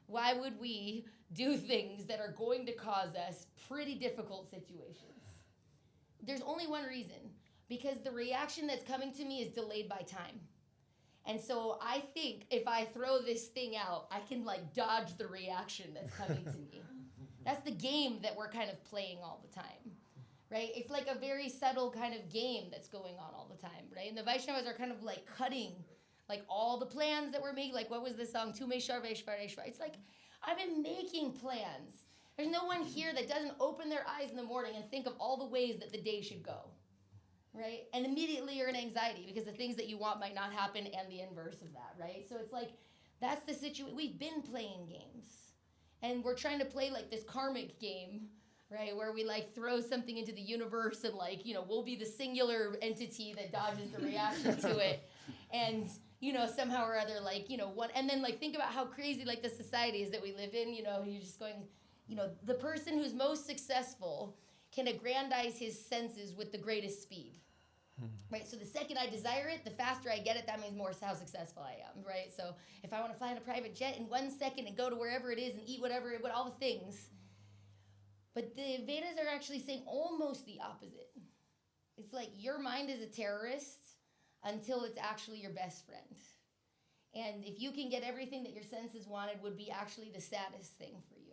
why would we do things that are going to cause us pretty difficult situations? There's only one reason, because the reaction that's coming to me is delayed by time. And so I think if I throw this thing out, I can like dodge the reaction that's coming to me. That's the game that we're kind of playing all the time, right? It's like a very subtle kind of game that's going on all the time, right? And the Vaishnavas are kind of like cutting like all the plans that we're making. Like, what was the song? Tume Sharveshvareshvar. It's like, I've been making plans. There's no one here that doesn't open their eyes in the morning and think of all the ways that the day should go, right? And immediately you're in anxiety because the things that you want might not happen, and the inverse of that, right? So it's like, that's the situation. We've been playing games, and we're trying to play like this karmic game, right? Where we like throw something into the universe and like, you know, we'll be the singular entity that dodges the reaction to it. And, you know, somehow or other, like, you know, one, and then like think about how crazy like the societies that we live in, you know, you're just going, you know, the person who's most successful can aggrandize his senses with the greatest speed, right? So the second I desire it, the faster I get it, that means more how successful I am, right? So if I want to fly in a private jet in 1 second and go to wherever it is and eat whatever, all the things. But the Vedas are actually saying almost the opposite. It's like your mind is a terrorist until it's actually your best friend. And if you can get everything that your senses wanted, would be actually the saddest thing for you.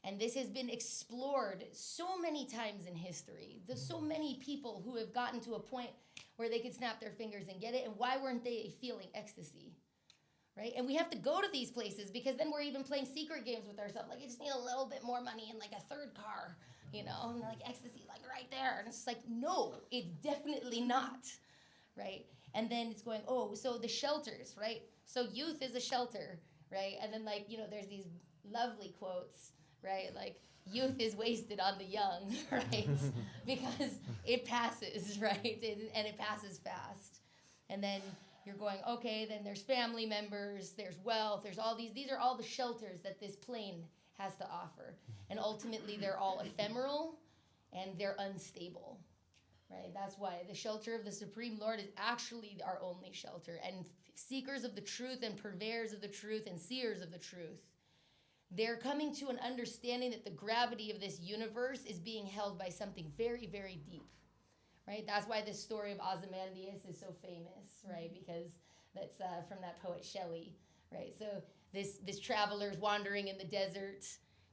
And this has been explored so many times in history. There's so many people who have gotten to a point where they could snap their fingers and get it. And why weren't they feeling ecstasy, right? And we have to go to these places because then we're even playing secret games with ourselves. Like, I just need a little bit more money and like a third car, you know, and like ecstasy, like right there. And it's like, no, it's definitely not, right? And then it's going, oh, so the shelters, right? So youth is a shelter, right? And then, like, you know, there's these lovely quotes, right? Like, youth is wasted on the young, right? Because it passes, right? And it passes fast. And then you're going, okay, then there's family members, there's wealth, there's all these are all the shelters that this plane has to offer. And ultimately, they're all ephemeral and they're unstable, right? That's why the shelter of the Supreme Lord is actually our only shelter. And seekers of the truth and purveyors of the truth and seers of the truth, they're coming to an understanding that the gravity of this universe is being held by something very, very deep, right? That's why this story of Ozymandias is so famous, right? Because that's from that poet Shelley, right? So this traveler's wandering in the desert,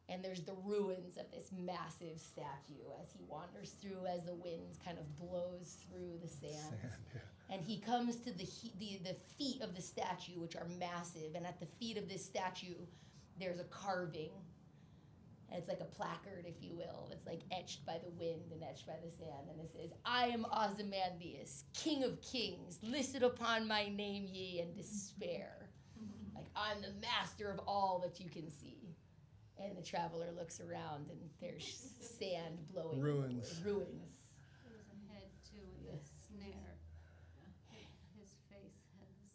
and there's the ruins of this massive statue as he wanders through, as the wind kind of blows through the sand. And he comes to the feet of the statue, which are massive. And at the feet of this statue, there's a carving. And it's like a placard, if you will. It's like etched by the wind and etched by the sand. And it says, I am Ozymandias, king of kings. Listen upon my name, ye, and despair. Like, I'm the master of all that you can see. And the traveler looks around, and there's sand blowing. Ruins. Ruins. There's a head, too, with a snare. His face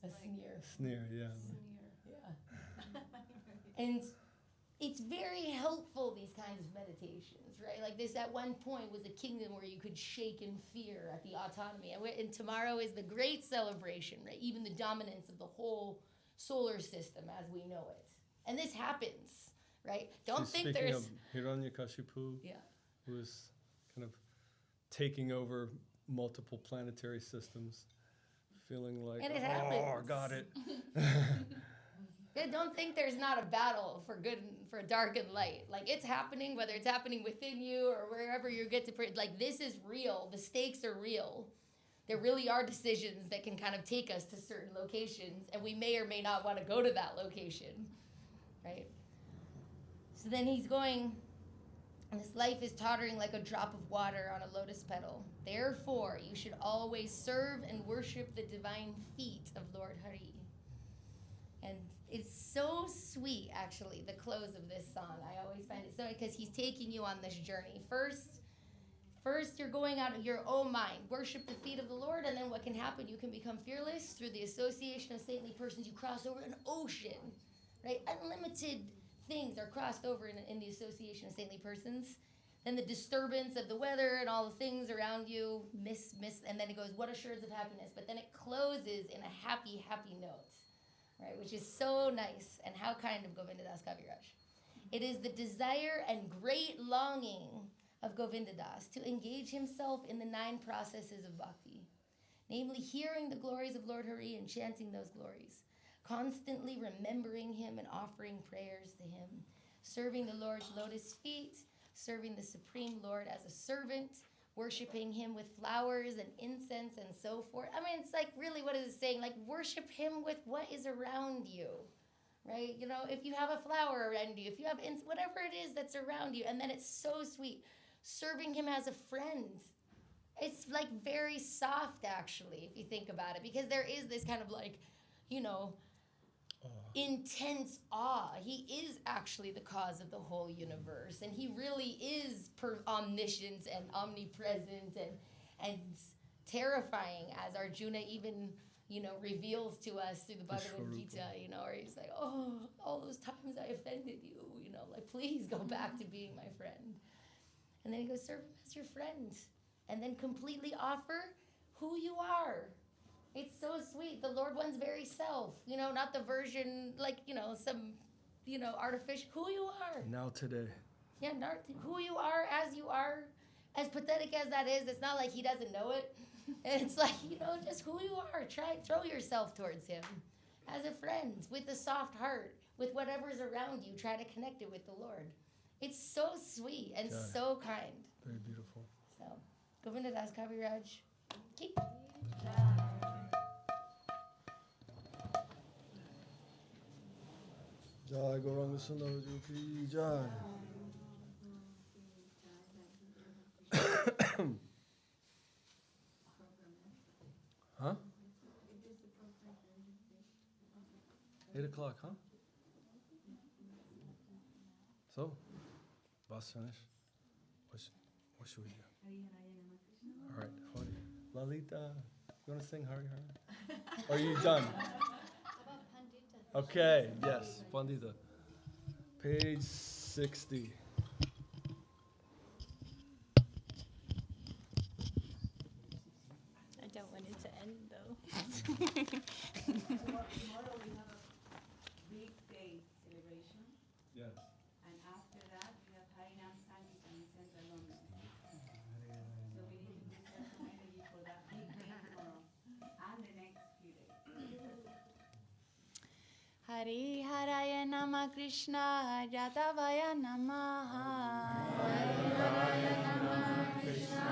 has A sneer. Sneer, yeah. sneer. Yeah. And it's very helpful, these kinds of meditations, right? Like this, at one point, was a kingdom where you could shake in fear at the autonomy. And tomorrow is the great celebration, right? Even the dominance of the whole solar system as we know it. And this happens, right? Don't She's think speaking there's... of Hiranyakashipu, Yeah. who is kind of taking over multiple planetary systems, feeling like, And it oh, happens. got it. Yeah, don't think there's not a battle for good, for dark and light. Like, it's happening, whether it's happening within you or wherever you get to pray. Like, this is real. The stakes are real. There really are decisions that can kind of take us to certain locations, and we may or may not want to go to that location, right? So then he's going, and this life is tottering like a drop of water on a lotus petal. Therefore, you should always serve and worship the divine feet of Lord Hari. And it's so sweet, actually, the close of this song. I always find it so, because he's taking you on this journey. First, you're going out of your own mind. Worship the feet of the Lord, and then what can happen? You can become fearless through the association of saintly persons. You cross over an ocean, right? Unlimited things are crossed over in the association of saintly persons. Then the disturbance of the weather and all the things around you, and then it goes, what assurance of happiness? But then it closes in a happy, happy note. Right, which is so nice, and how kind of Govindadas Kaviraj. It is the desire and great longing of Govindadas to engage himself in the 9 processes of bhakti, namely hearing the glories of Lord Hari and chanting those glories, constantly remembering him and offering prayers to him, serving the Lord's lotus feet, serving the Supreme Lord as a servant, worshiping him with flowers and incense and so forth. I mean, it's like, really, what is it saying? Like, worship him with what is around you, right? You know, if you have a flower around you, if you have whatever it is that's around you, and then it's so sweet. Serving him as a friend. It's like very soft, actually, if you think about it, because there is this kind of like, you know, intense awe. He is actually the cause of the whole universe, and he really is omniscient and omnipresent and terrifying, as Arjuna even, you know, reveals to us through the Bhagavad Gita, you know, where he's like, oh, all those times I offended you, you know, like, please go back to being my friend. And then he goes, serve him as your friend, and then completely offer who you are. It's so sweet. The Lord one's very self, you know, not the version, like, you know, some, you know, artificial, who you are. Now today. Yeah, who you are, as pathetic as that is, it's not like he doesn't know it. It's like, you know, just who you are. Throw yourself towards him as a friend, with a soft heart, with whatever's around you. Try to connect it with the Lord. It's so sweet and so kind. Very beautiful. So, Govindadas Kaviraj. Keep. Jai Gauranga Sundaraju ki jai. Huh? 8 o'clock, huh? So, bus finish. What should we do? All right, Lalita, you want to sing Hari Hari? Or are you done? Okay, yes, Pandita. Page 60. I don't want it to end though. Tomorrow we have a big day celebration, Yes. and after that we have Harinam Sankirtan in Central London. So we need to preserve some energy for that big day tomorrow and the next few days. Hari Haraya Nama Krishna Yadavaya Namaha. Hari Haraya Nama Krishna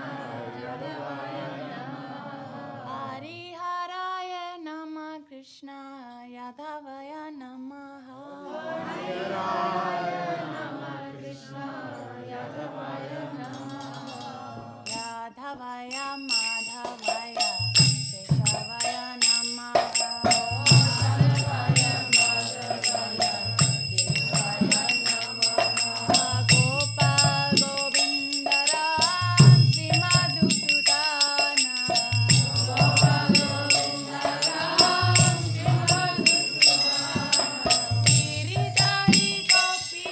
Yadavaya Namaha. Hari Haraya Nama Krishna Yadavaya Namaha. Hari Haraya Nama Krishna Yadavaya Namaha. Yadavaya Madhavaya Keshavaya Namaha. Giridharijiu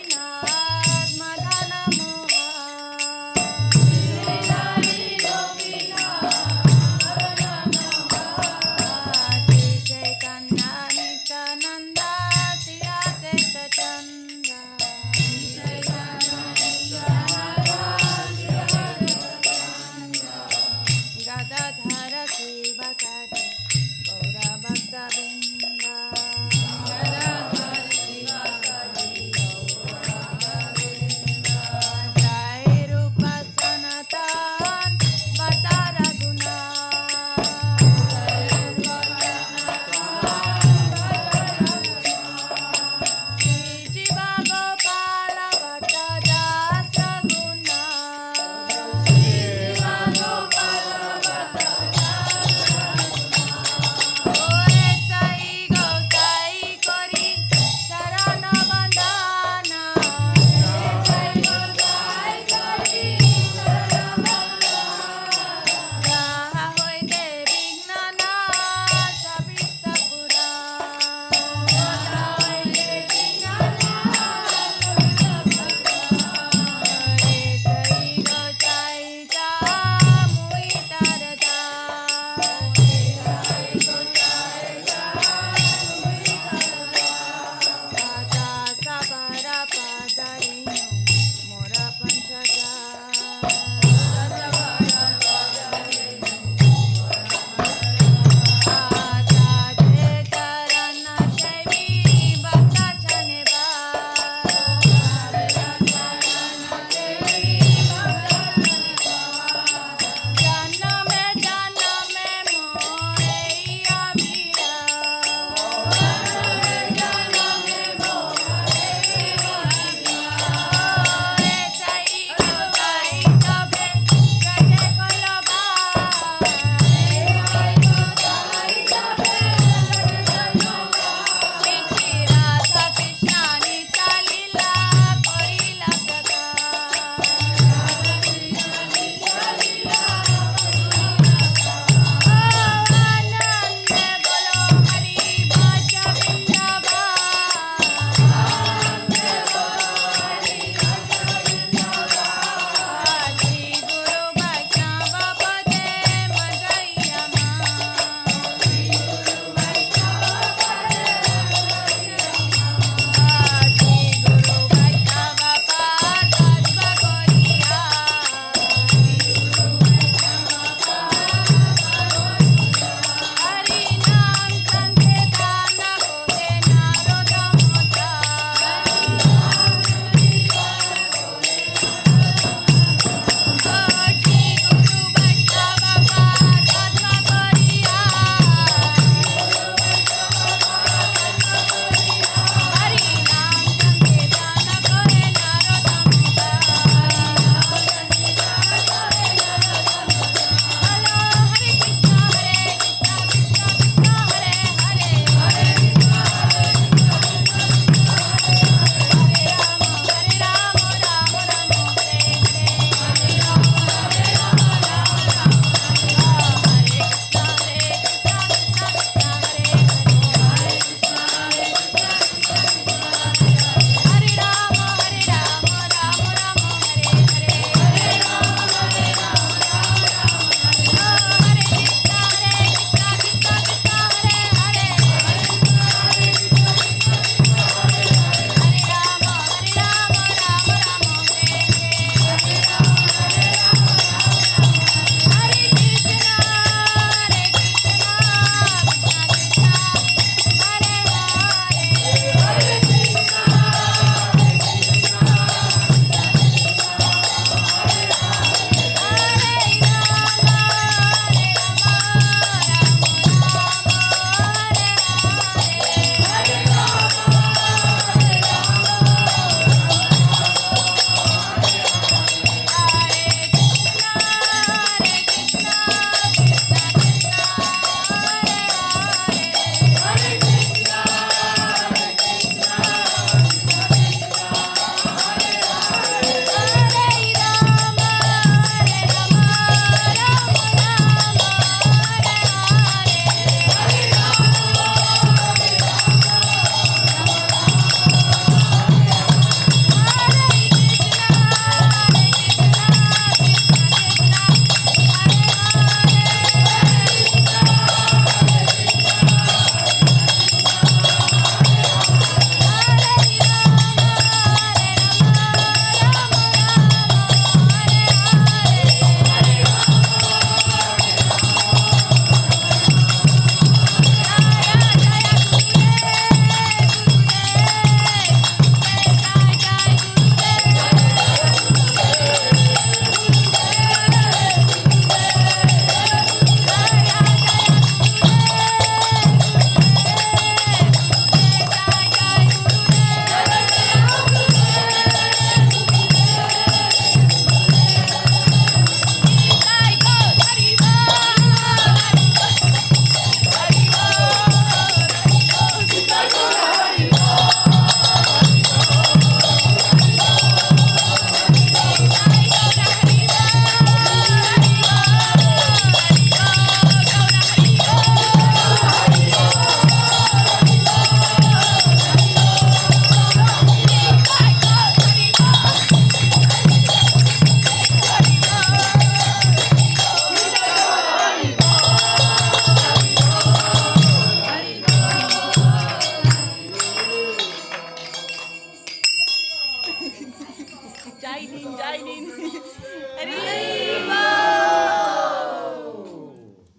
Dining, dining.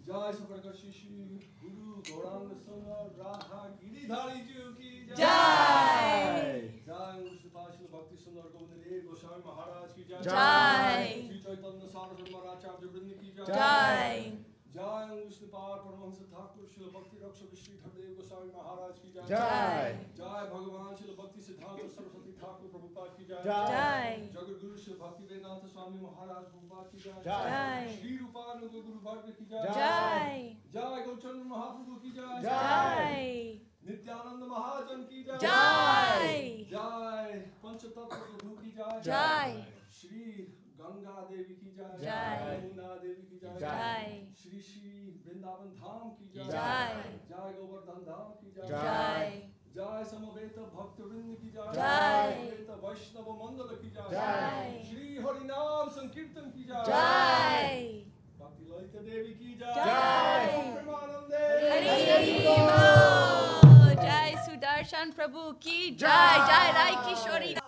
Jai Sabarakashi Shri Guru Gauranga Sundar Radha Giridharijiu ki Jai. Jai Vishnu Pashila Bhakti Sundar Govinda Dev Goswami Maharaj ki Jai. Jai. Shri Chaitanya Saraswati Maharaj Vrinda ki Jai. Jai. Jai Vishnu Par Paramahansa Thakur Srila Bhakti Raksha Vishri Dhadev Goswami Maharaj ki Jai. Jai. Jai Bhagavan Srila Bhakti Siddhanta Saraswati Thakur Prabhupada ki Jai. Jai. Jagat Guru Srila Bhakti Vedanta Swami Maharaj Prabhupada ki Jai. Jai. Shri Rupananda Guru Bhargava ki Jai. Jai. Jai Gauchanda Mahaprabhu ki Jai. Jai. Nityananda Mahajan ki Jai. Jai. Jai Panchatattva Prabhu ki Jai. Jai. Shri Ganga Devi ki Jai. Jai. Yamuna Devi ki Jai. Jai. Shri Shri Vrindavan Dham ki Jai. Jai. Jai Govardhan Dham ki Jai. Jai. Jai Samaveta Bhakta Vrinda ki Jai. Jai. Samaveta Vaishnava Mandala ki Jai. Jai. Shri Harinam Sankirtan ki Jai. Jai. Bhakti Lalita Devi ki Jai. Jai. Premanande. Hari Bol. Jai Sudarshan Prabhu ki Jai. Jai Rai Kishori.